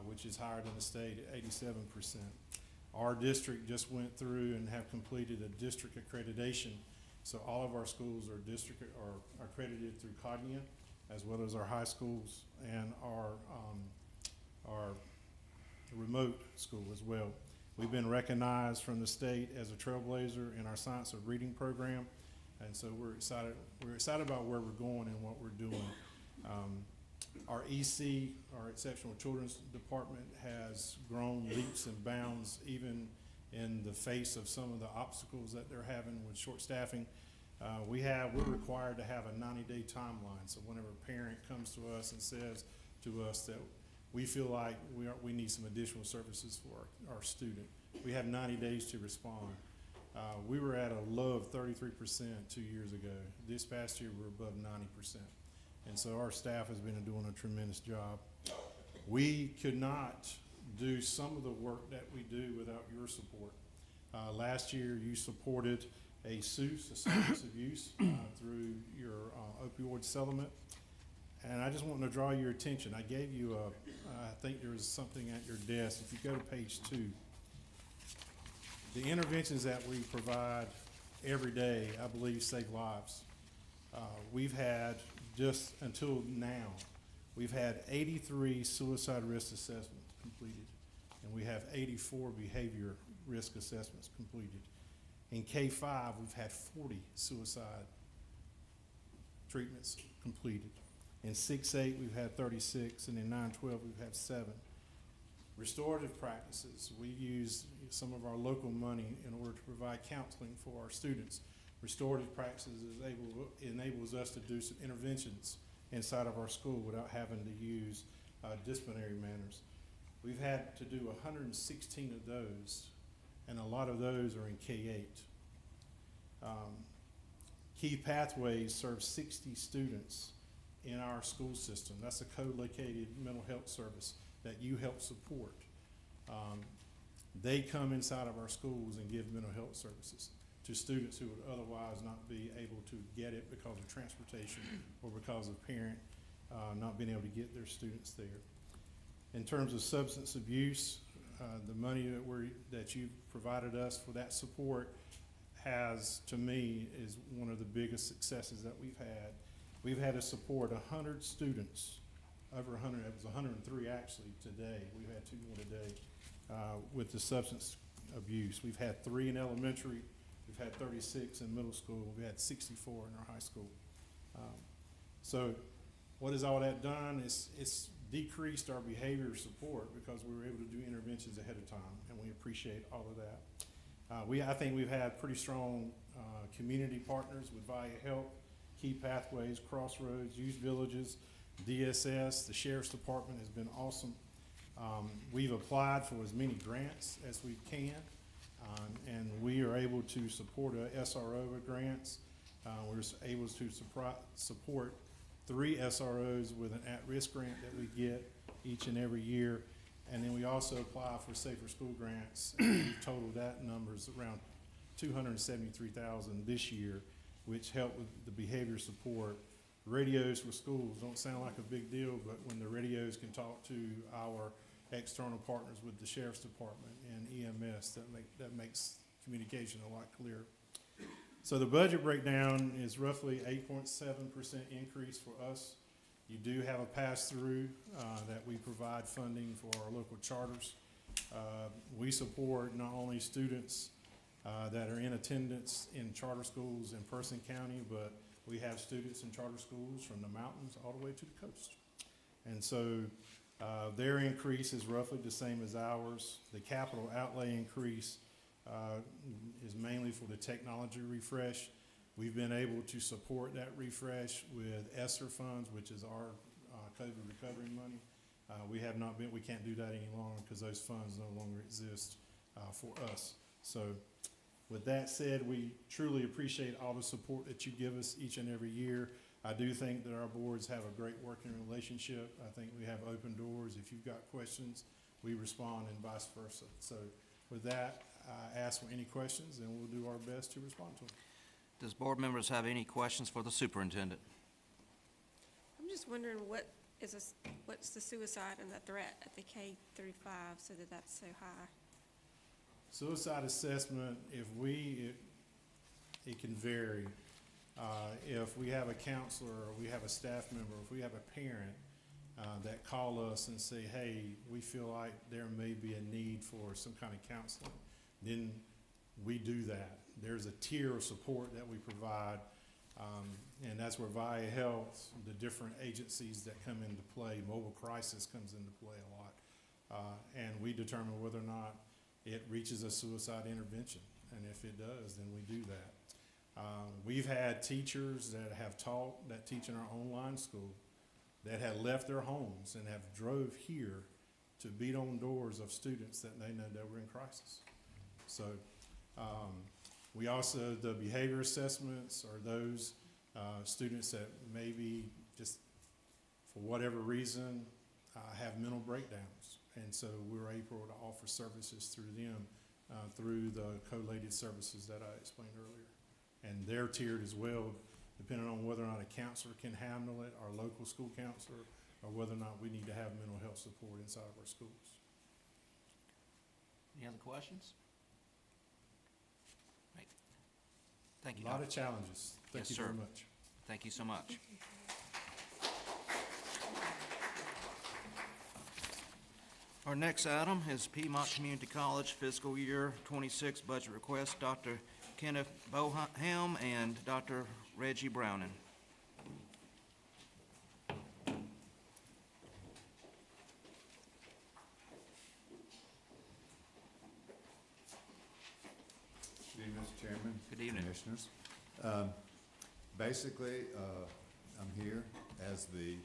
which is higher than the state at 87%. Our district just went through and have completed a district accreditation. So all of our schools are accredited through Cognia, as well as our high schools and our remote school as well. We've been recognized from the state as a trailblazer in our Science of Reading program, and so we're excited. We're excited about where we're going and what we're doing. Our EC, our Exceptional Children's Department, has grown leaps and bounds even in the face of some of the obstacles that they're having with short staffing. We're required to have a 90-day timeline. So whenever a parent comes to us and says to us that we feel like we need some additional services for our student, we have 90 days to respond. We were at a low of 33% 2 years ago. This past year, we're above 90%. And so our staff has been doing a tremendous job. We could not do some of the work that we do without your support. Last year, you supported a SUS, a substance abuse, through your opioid settlement. And I just want to draw your attention. I gave you I think there was something at your desk. If you go to page 2, the interventions that we provide every day, I believe, save lives. We've had, just until now, we've had 83 suicide risk assessments completed, and we have 84 behavior risk assessments completed. In K-5, we've had 40 suicide treatments completed. In 6-8, we've had 36, and in 9-12, we've had 7. Restorative practices, we use some of our local money in order to provide counseling for our students. Restorative practices enables us to do some interventions inside of our school without having to use disciplinary manners. We've had to do 116 of those, and a lot of those are in K-8. Key Pathways serves 60 students in our school system. That's a co-located mental health service that you help support. They come inside of our schools and give mental health services to students who would otherwise not be able to get it because of transportation or because of parent not being able to get their students there. In terms of substance abuse, the money that you've provided us for that support to me, is one of the biggest successes that we've had. We've had to support 100 students, over 100, it was 103 actually today. We've had 2 more today with the substance abuse. We've had 3 in elementary, we've had 36 in middle school, we've had 64 in our high school. So what has all that done? It's decreased our behavior support because we were able to do interventions ahead of time, and we appreciate all of that. I think we've had pretty strong community partners with Via Help, Key Pathways, Crossroads, Youth Villages, DSS. The Sheriff's Department has been awesome. We've applied for as many grants as we can, and we are able to support a SRO with grants. We're able to support 3 SROs with an at-risk grant that we get each and every year. And then we also apply for Safer School grants, and we've totaled that numbers around $273,000 this year, which help with the behavior support. Radios for schools don't sound like a big deal, but when the radios can talk to our external partners with the Sheriff's Department and EMS, that makes communication a lot clearer. So the budget breakdown is roughly 8.7% increase for us. You do have a pass-through that we provide funding for our local charters. We support not only students that are in attendance in charter schools in Person County, but we have students in charter schools from the mountains all the way to the coast. And so their increase is roughly the same as ours. The capital outlay increase is mainly for the technology refresh. We've been able to support that refresh with ESSER funds, which is our COVID recovery money. We can't do that any longer because those funds no longer exist for us. So with that said, we truly appreciate all the support that you give us each and every year. I do think that our boards have a great working relationship. I think we have open doors. If you've got questions, we respond, and vice versa. So with that, I ask for any questions, and we'll do our best to respond to them. Does board members have any questions for the superintendent? I'm just wondering what's the suicide and the threat at the K-5 so that's so high? Suicide assessment, it can vary. If we have a counselor, or we have a staff member, if we have a parent that call us and say, hey, we feel like there may be a need for some kind of counseling, then we do that. There's a tier of support that we provide, and that's where Via Health, the different agencies that come into play, mobile crisis comes into play a lot, and we determine whether or not it reaches a suicide intervention, and if it does, then we do that. We've had teachers that teach in our online school that had left their homes and have drove here to beat on doors of students that they know that were in crisis. So we also, the behavior assessments are those students that maybe just for whatever reason have mental breakdowns. And so we're able to offer services through them, through the collated services that I explained earlier. And they're tiered as well. depending on whether or not a counselor can handle it, our local school counselor, or whether or not we need to have mental health support inside of our schools. Any other questions? Right. Thank you, A lot Dr. of challenges. Thank Yes, you sir. very much. Thank you so much. Our next item is Piedmont Community College Fiscal Year 26 Budget Request, Dr. Kenneth Boham and Dr. Reggie Browning. Good evening, Mr. Chairman. Good evening. Commissioners. Basically, I'm here as the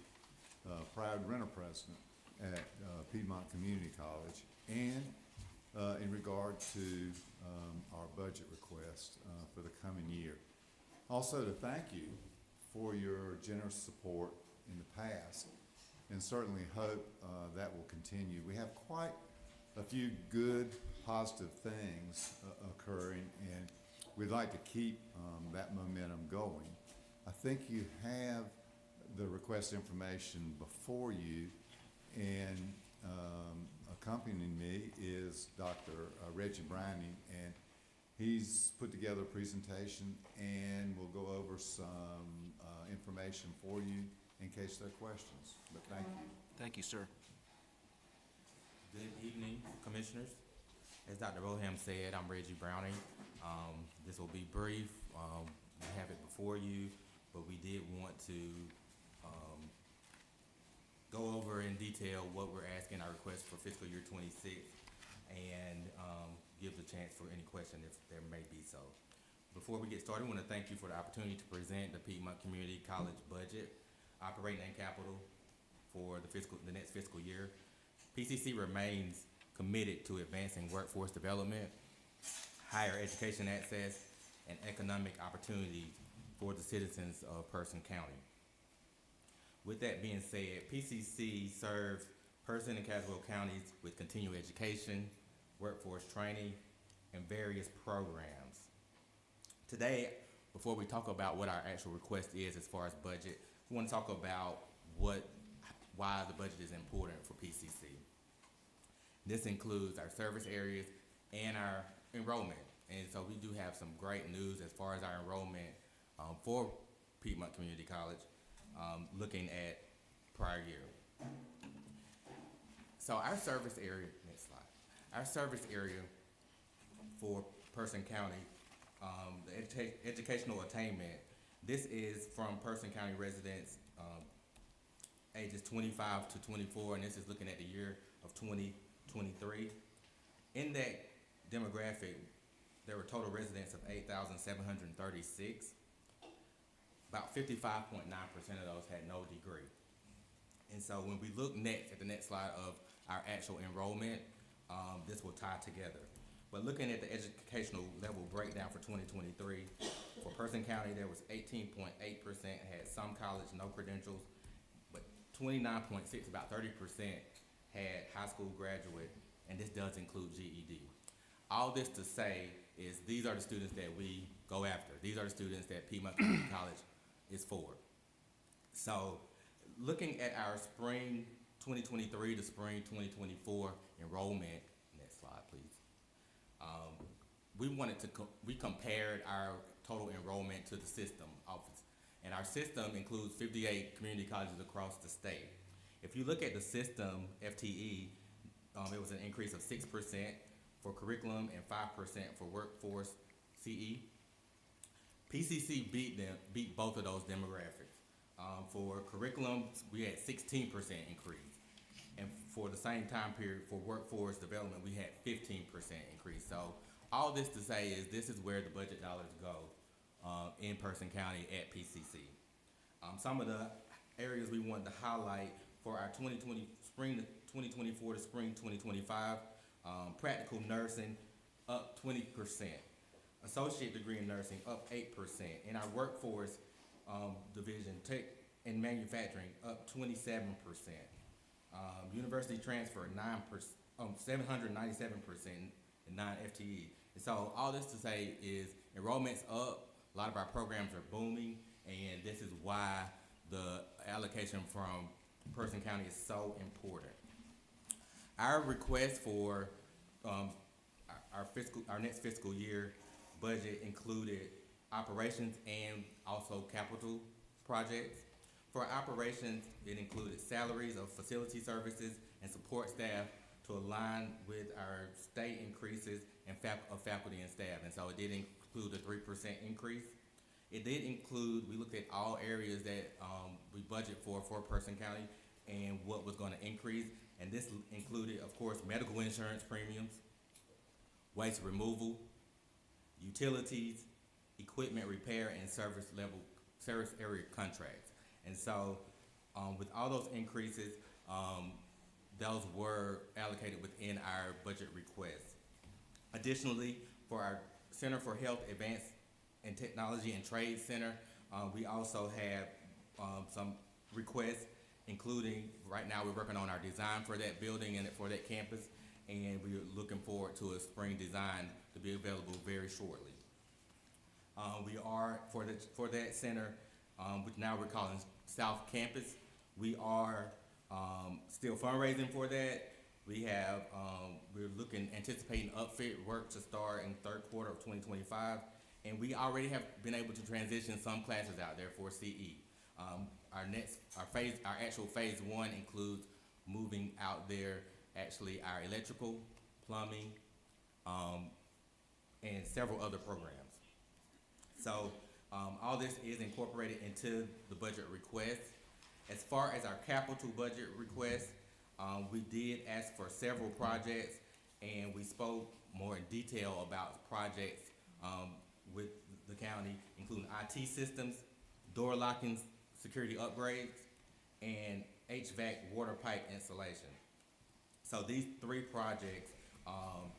proud renter president at Piedmont Community College, and in regard to our budget request for the coming year. Also to thank you for your generous support in the past, and certainly hope that will continue. We have quite a few good, positive things occurring, and we'd like to keep that momentum going. I think you have the request information before you, and accompanying me is Dr. Reggie Browning, and he's put together a presentation, and we'll go over some information for you in case there are questions. But thank you. Thank you, sir. Good evening, Commissioners. As Dr. Boham said, I'm Reggie Browning. This will be brief. We have it before you, but we did want to go over in detail what we're asking, our request for fiscal year 26, and give the chance for any question if there may be so. Before we get started, I want to thank you for the opportunity to present the Piedmont Community College budget, operating and capital for the next fiscal year. PCC remains committed to advancing workforce development, higher education access, and economic opportunities for the citizens of Person County. With that being said, PCC serves Person and Caswell counties with continuing education, workforce training, and various programs. Today, before we talk about what our actual request is as far as budget, we want to talk about why the budget is important for PCC. This includes our service areas and our enrollment. And so we do have some great news as far as our enrollment for Piedmont Community College, looking at prior year. So our service area, next slide. Our service area for Person County, the educational attainment, this is from Person County residents ages 25 to 24, and this is looking at the year of 2023. In that demographic, there were total residents of 8,736. About 55.9% of those had no degree. And so when we look next at the next slide of our actual enrollment, this will tie together. But looking at the educational level breakdown for 2023, for Person County, there was 18.8% had some college, no credentials, but 29.6, about 30% had high school graduate, and this does include GED. All this to say is these are the students that we go after. These are the students that Piedmont Community College is for. So looking at our spring 2023 to spring 2024 enrollment, next slide please. We compared our total enrollment to the system office, and our system includes 58 community colleges across the state. If you look at the system FTE, it was an increase of 6% for curriculum and 5% for workforce CE. PCC beat both of those demographics. For curriculum, we had 16% increase. And for the same time period, for workforce development, we had 15% increase. So all this to say is this is where the budget dollars go in Person County at PCC. Some of the areas we wanted to highlight for our spring 2024 to spring 2025, practical nursing up 20%, associate degree in nursing up 8%, in our workforce division, tech and manufacturing up 27%, university transfer 797% in non-FTE. And so all this to say is enrollment's up, a lot of our programs are booming, And this is why the allocation from Person County is so important. Our request for our next fiscal year budget included operations and also capital projects. For operations, it included salaries of facility services and support staff to align with our state increases and of faculty and staff. And so it did include a 3% increase. It did include, we looked at all areas that we budget for Person County and what was going to increase. And this included, of course, medical insurance premiums, waste removal, utilities, equipment repair, and service area contracts. And so with all those increases, those were allocated within our budget request. Additionally, for our Center for Health Advanced and Technology and Trade Center, we also have some requests, including right now we're working on our design for that building and for that campus, and we're looking forward to a spring design to be available very shortly. We are, for that center, which now we're calling South Campus, we are still fundraising for that. We have, we're anticipating upfit work to start in third quarter of 2025, and we already have been able to transition some classes out there for CE. Our actual phase 1 includes moving out there actually our electrical, plumbing, and several other programs. So all this is incorporated into the budget request. As far as our capital budget request, we did ask for several projects, and we spoke more in detail about projects with the county, including IT systems, door locking, security upgrades, and HVAC water pipe installation. So these 3 projects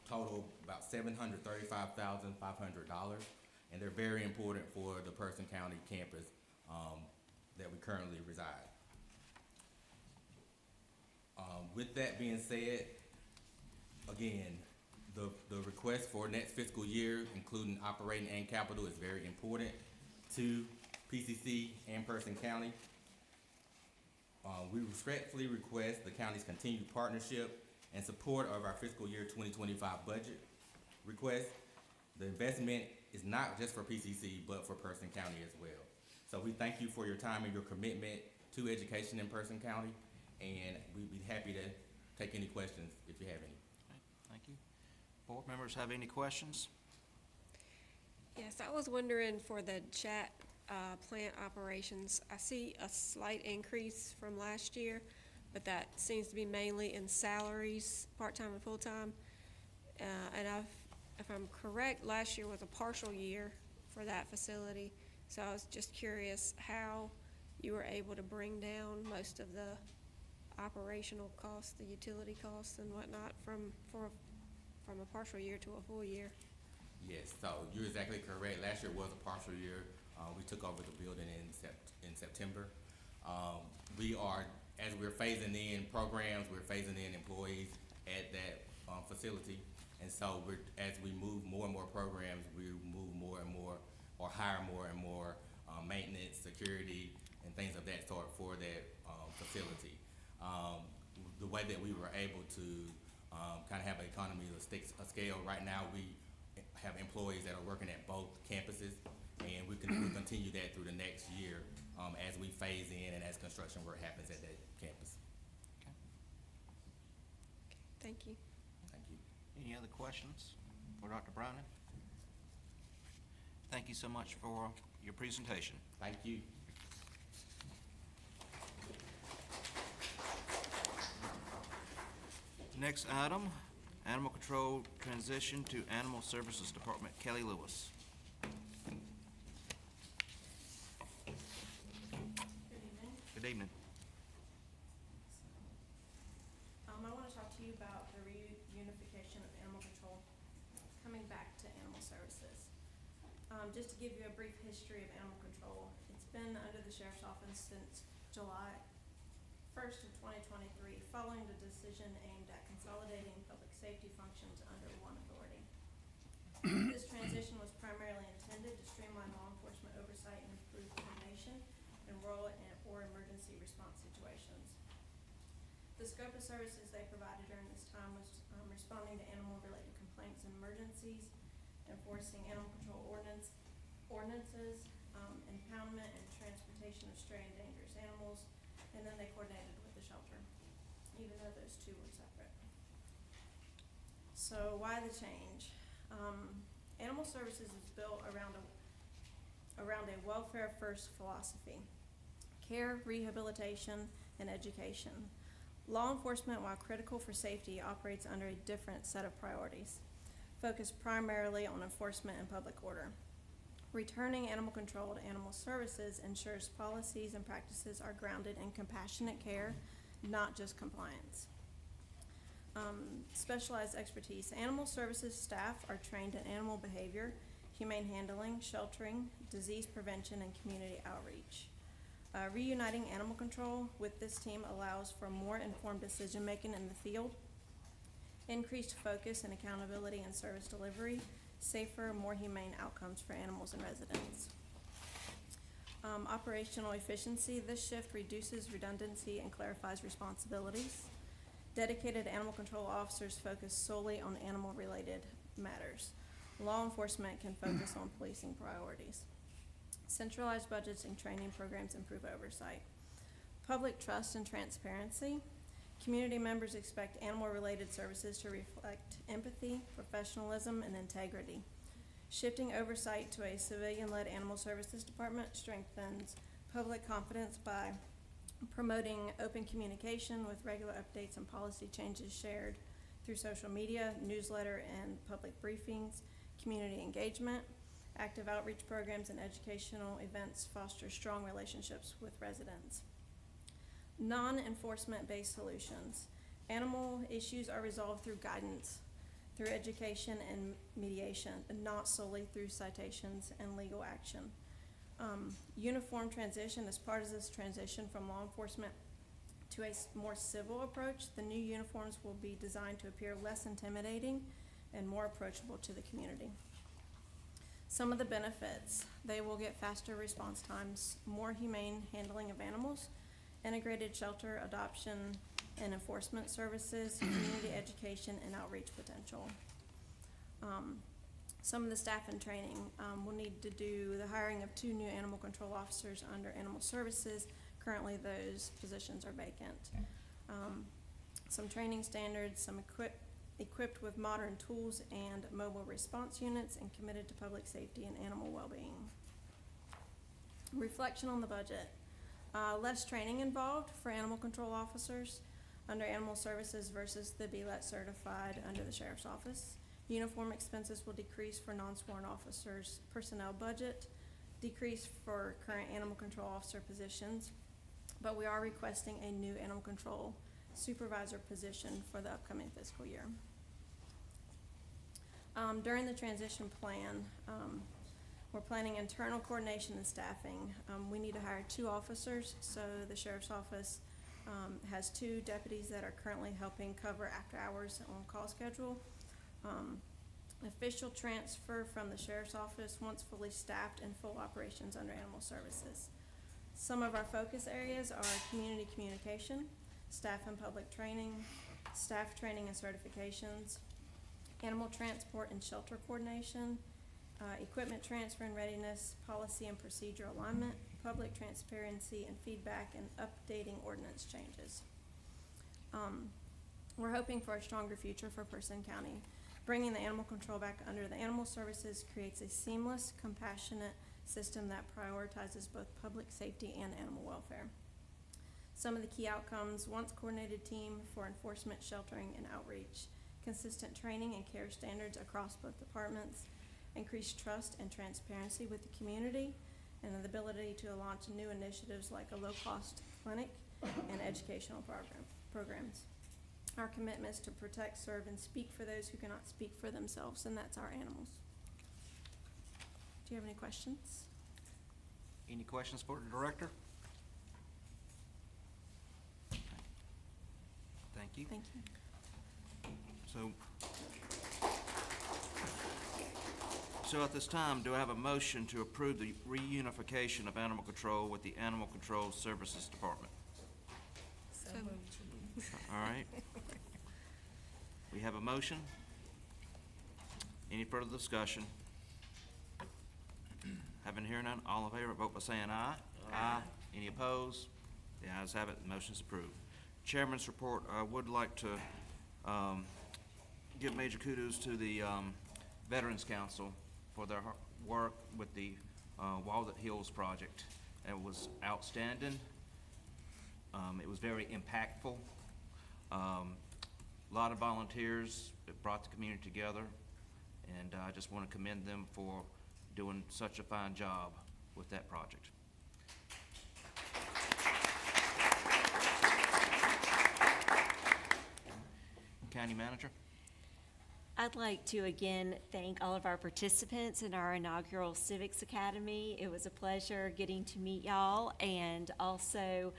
total about $735,500, and they're very important for the Person County campus that we currently reside. With that being said, again, the request for next fiscal year, including operating and capital, is very important to PCC and Person County. We respectfully request the county's continued partnership and support of our fiscal year 2025 budget request. The investment is not just for PCC, but for Person County as well. So we thank you for your time and your commitment to education in Person County, and we'd be happy to take any questions if you have any. Thank you. Board members have any questions? Yes, I was wondering for the chat plant operations, I see a slight increase from last year, but that seems to be mainly in salaries, part-time and full-time. And if I'm correct, last year was a partial year for that facility. So I was just curious how you were able to bring down most of the operational costs, the utility costs and whatnot from a partial year to a full year. Yes, so you're exactly correct. Last year was a partial year. We took over the building in September. We are, as we're phasing in programs, we're phasing in employees at that facility. And so as we move more and more programs, we move more and more, or hire more and more maintenance, security, and things of that sort for that facility. The way that we were able to kind of have an economy of scale, right now we have employees that are working at both campuses, and we can we'll continue that through the next year as we phase in and as construction work happens at that campus. Okay. Thank you. Thank you. Any other questions for Dr. Browning? Thank you so much for your presentation. Thank you. Next item, Animal Control transition to Animal Services Department. Kelly Lewis. Good evening. I want to talk to you about the reunification of animal control coming back to animal services. Just to give you a brief history of animal control, it's been under the Sheriff's Office since July 1st of 2023, following the decision aimed at consolidating public safety functions under one authority. This transition was primarily intended to streamline law enforcement oversight and improve coordination rural or emergency response situations. The scope of services they provided during this time was responding to animal-related complaints and emergencies, enforcing animal control ordinances, impoundment and transportation of stray and dangerous animals, and then they coordinated with the shelter, even though those two were separate. So why the change? Animal services is built around a welfare-first philosophy: care, rehabilitation, and education. Law enforcement, while critical for safety, operates under a different set of priorities, focused primarily on enforcement and public order. Returning animal control to animal services ensures policies and practices are grounded in compassionate care, not just compliance. Specialized expertise. Animal services staff are trained in animal behavior, humane handling, sheltering, disease prevention, and community outreach. Reuniting animal control with this team allows for more informed decision-making in the field, increased focus and accountability in service delivery, safer, more humane outcomes for animals and residents. Operational efficiency. This shift reduces redundancy and clarifies responsibilities. Dedicated animal control officers focus solely on animal-related matters. Law enforcement can focus on policing priorities. Centralized budgets and training programs improve oversight. Public trust and transparency. Community members expect animal-related services to reflect empathy, professionalism, and integrity. Shifting oversight to a civilian-led animal services department strengthens public confidence by promoting open communication with regular updates and policy changes shared through social media, newsletter, and public briefings. Community engagement. Active outreach programs and educational events foster strong relationships with residents. Non-enforcement based solutions. Animal issues are resolved through guidance, through education and mediation, and not solely through citations and legal action. Uniform transition. As part of this transition from law enforcement to a more civil approach, the new uniforms will be designed to appear less intimidating and more approachable to the community. Some of the benefits: they will get faster response times, more humane handling of animals, integrated shelter, adoption, and enforcement services, community education, and outreach potential. Some of the staff and training. We'll need to do the hiring of 2 new animal control officers under animal services. Currently, those positions are vacant. Some training standards, some equipped with modern tools and mobile response units, and committed to public safety and animal well-being. Reflection on the budget. Less training involved for animal control officers under animal services versus the BLET certified under the sheriff's office. Uniform expenses will decrease for non-sworn officers. Personnel budget decrease for current animal control officer positions, but we are requesting a new animal control supervisor position for the upcoming fiscal year. During the transition plan, we're planning internal coordination and staffing. We need to hire 2 officers, so the sheriff's office has 2 deputies that are currently helping cover after hours on call schedule. Official transfer from the sheriff's office once fully staffed and full operations under animal services. Some of our focus areas are community communication, staff and public training, staff training and certifications, animal transport and shelter coordination, equipment transfer and readiness, policy and procedure alignment, public transparency and feedback, and updating ordinance changes. We're hoping for a stronger future for Person County. Bringing the animal control back under the animal services creates a seamless, compassionate system that prioritizes both public safety and animal welfare. Some of the key outcomes: once coordinated team for enforcement, sheltering, and outreach, consistent training and care standards across both departments, increased trust and transparency with the community, and the ability to launch new initiatives like a low-cost clinic and educational programs. Our commitment is to protect, serve, and speak for those who cannot speak for themselves, and that's our animals. Do you have any questions? Any questions for the director? Thank you. Thank you. So, So at this time, do I have a motion to approve the reunification of animal control with the Animal Control Services Department? All right. We have a motion. Any further discussion? Having heard none, all in favor, vote by saying aye. Aye. Any opposed? The ayes have it, the motion is approved. Chairman's report, I would like to give major kudos to the Veterans Council for their work with the Walnut Hills project. It was outstanding. It was very impactful. A lot of volunteers that brought the community together, and I just want to commend them for doing such a fine job with that project. County Manager? I'd like to again thank all of our participants in our inaugural Civics Academy. It was a pleasure getting to meet y'all, and also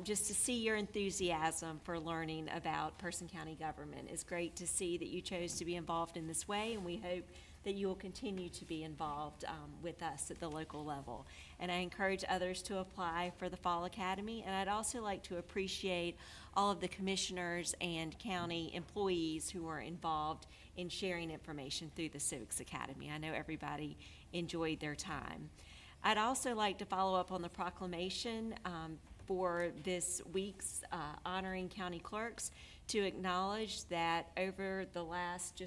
just to see your enthusiasm for learning about Person County government. It's great to see that you chose to be involved in this way, and we hope that you will continue to be involved with us at the local level. And I encourage others to apply for the Fall Academy, and I'd also like to appreciate all of the commissioners and county employees who were involved in sharing information through the Civics Academy. I know everybody enjoyed their time. I'd also like to follow up on the proclamation for this week's honoring county clerks, to acknowledge that over the last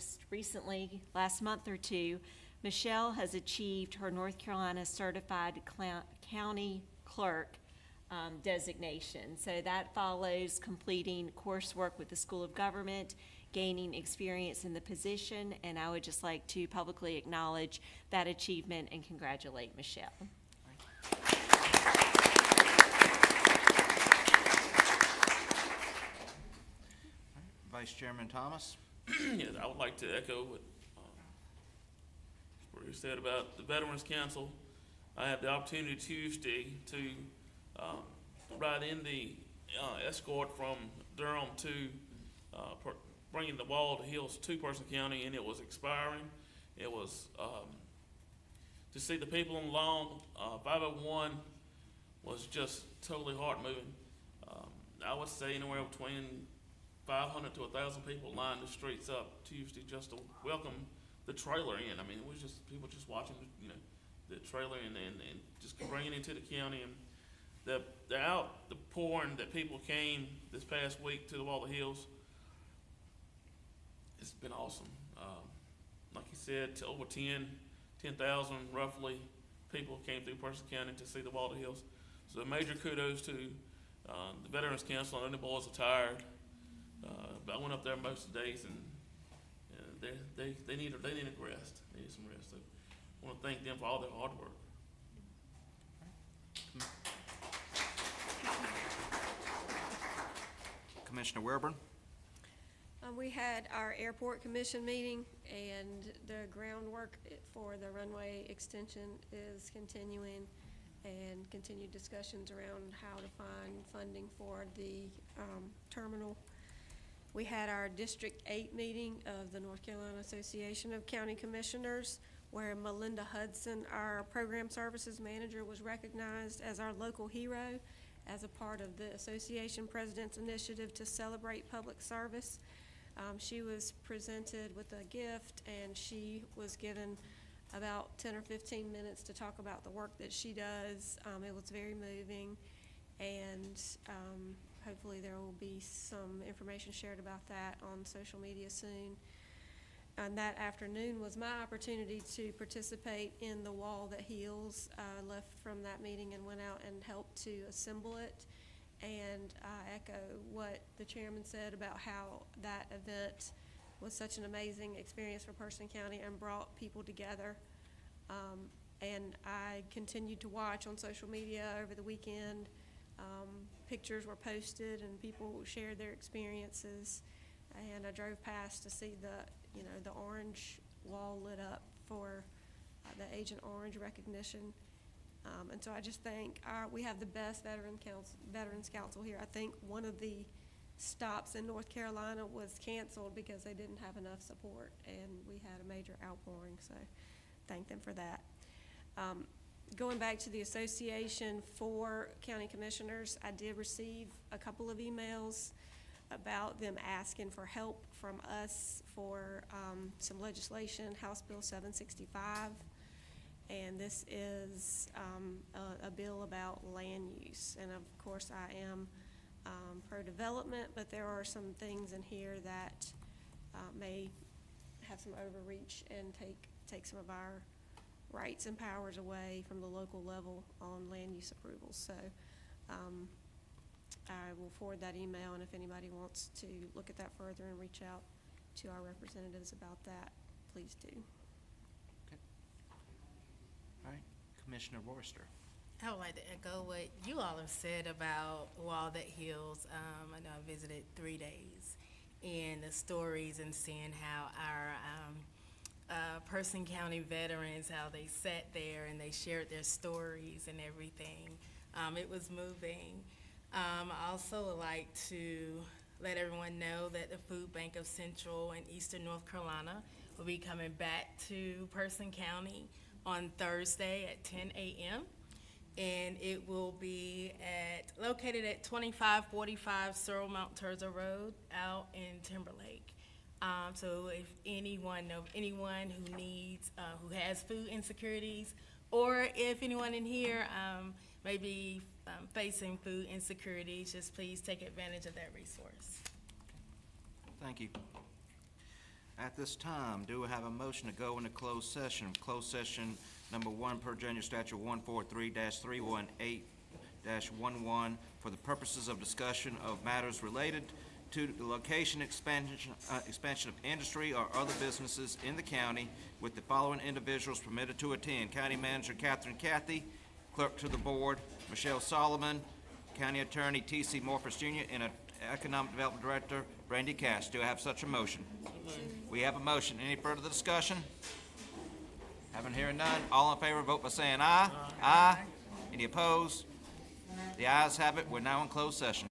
month or two, Michelle has achieved her North Carolina Certified County Clerk designation. So that follows completing coursework with the School of Government, gaining experience in the position, and I would just like to publicly acknowledge that achievement and congratulate Michelle. Vice Chairman Thomas? Yes, I would like to echo what you said about the Veterans Council. I had the opportunity Tuesday to ride in the escort from Durham to bringing the Walnut Hills to Person County, and it was expiring. It was to see the people on the lawn. 501 was just totally heart-moving. I would say anywhere between 500 to 1,000 people lined the streets up Tuesday just to welcome the trailer in. I mean, it was just people just watching, the trailer and just bringing it into the county. And the pouring that people came this past week to the Walnut Hills, it's been awesome. Like you said, to over 10,000 roughly people came through Person County to see the Walnut Hills. So major kudos to the Veterans Council. I know the boys are tired. But I went up there most of the days, and they need a rest. They need some rest. So I want to thank them for all their hard work. Commissioner Wilburn? We had our airport commission meeting, and the groundwork for the runway extension is continuing, and continued discussions around how to find funding for the terminal. We had our District 8 meeting of the North Carolina Association of County Commissioners, where Melinda Hudson, our Program Services Manager, was recognized as our local hero as a part of the Association President's Initiative to celebrate public service. She was presented with a gift, and she was given about 10 or 15 minutes to talk about the work that she does. It was very moving, and hopefully there will be some information shared about that on social media soon. And that afternoon was my opportunity to participate in the Wall That Heals. I left from that meeting and went out and helped to assemble it. And I echo what the chairman said about how that event was such an amazing experience for Person County and brought people together. And I continued to watch on social media over the weekend. Pictures were posted and people shared their experiences. And I drove past to see the orange wall lit up for the Agent Orange recognition. And so I just think we have the best Veterans Council here. I think one of the stops in North Carolina was canceled because they didn't have enough support, and we had a major outpouring. So thank them for that. Going back to the Association for County Commissioners, I did receive a couple of emails about them asking for help from us for some legislation, House Bill 765. And this is a bill about land use. And of course, I am pro-development, but there are some things in here that may have some overreach and take some of our rights and powers away from the local level on land use approvals. So I will forward that email, and if anybody wants to look at that further and reach out to our representatives about that, please do. All right, Commissioner Royster. I would like to echo what you all have said about Wall That Heals. I know I visited 3 days, and the stories and seeing how our Person County veterans, how they sat there and they shared their stories and everything. It was moving. I also would like to let everyone know that the Food Bank of Central and Eastern North Carolina will be coming back to Person County on Thursday at 10 a.m. And it will be located at 2545 Cyril Mount Terza Road out in Timberlake. So if anyone who needs, who has food insecurities, or if anyone in here may be facing food insecurities, just please take advantage of that resource. Thank you. At this time, do we have a motion to go into closed session? Closed session number 1 per Virginia Statute 143-318-11 for the purposes of discussion of matters related to the location expansion of industry or other businesses in the county, with the following individuals permitted to attend: County Manager Catherine Cathy, Clerk to the Board Michelle Solomon, County Attorney T.C. Morphus Jr., and Economic Development Director Brandy Cash. Do I have such a motion? We have a motion. Any further discussion? Having hearing none, all in favor vote by saying aye. Aye. Any opposed? The ayes have it. We're now in closed session.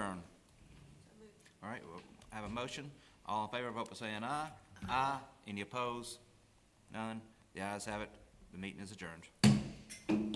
adjourn? All right, we'll have a motion. All in favor, vote by saying aye. Aye. Any opposed? None. The ayes have it. The meeting is adjourned.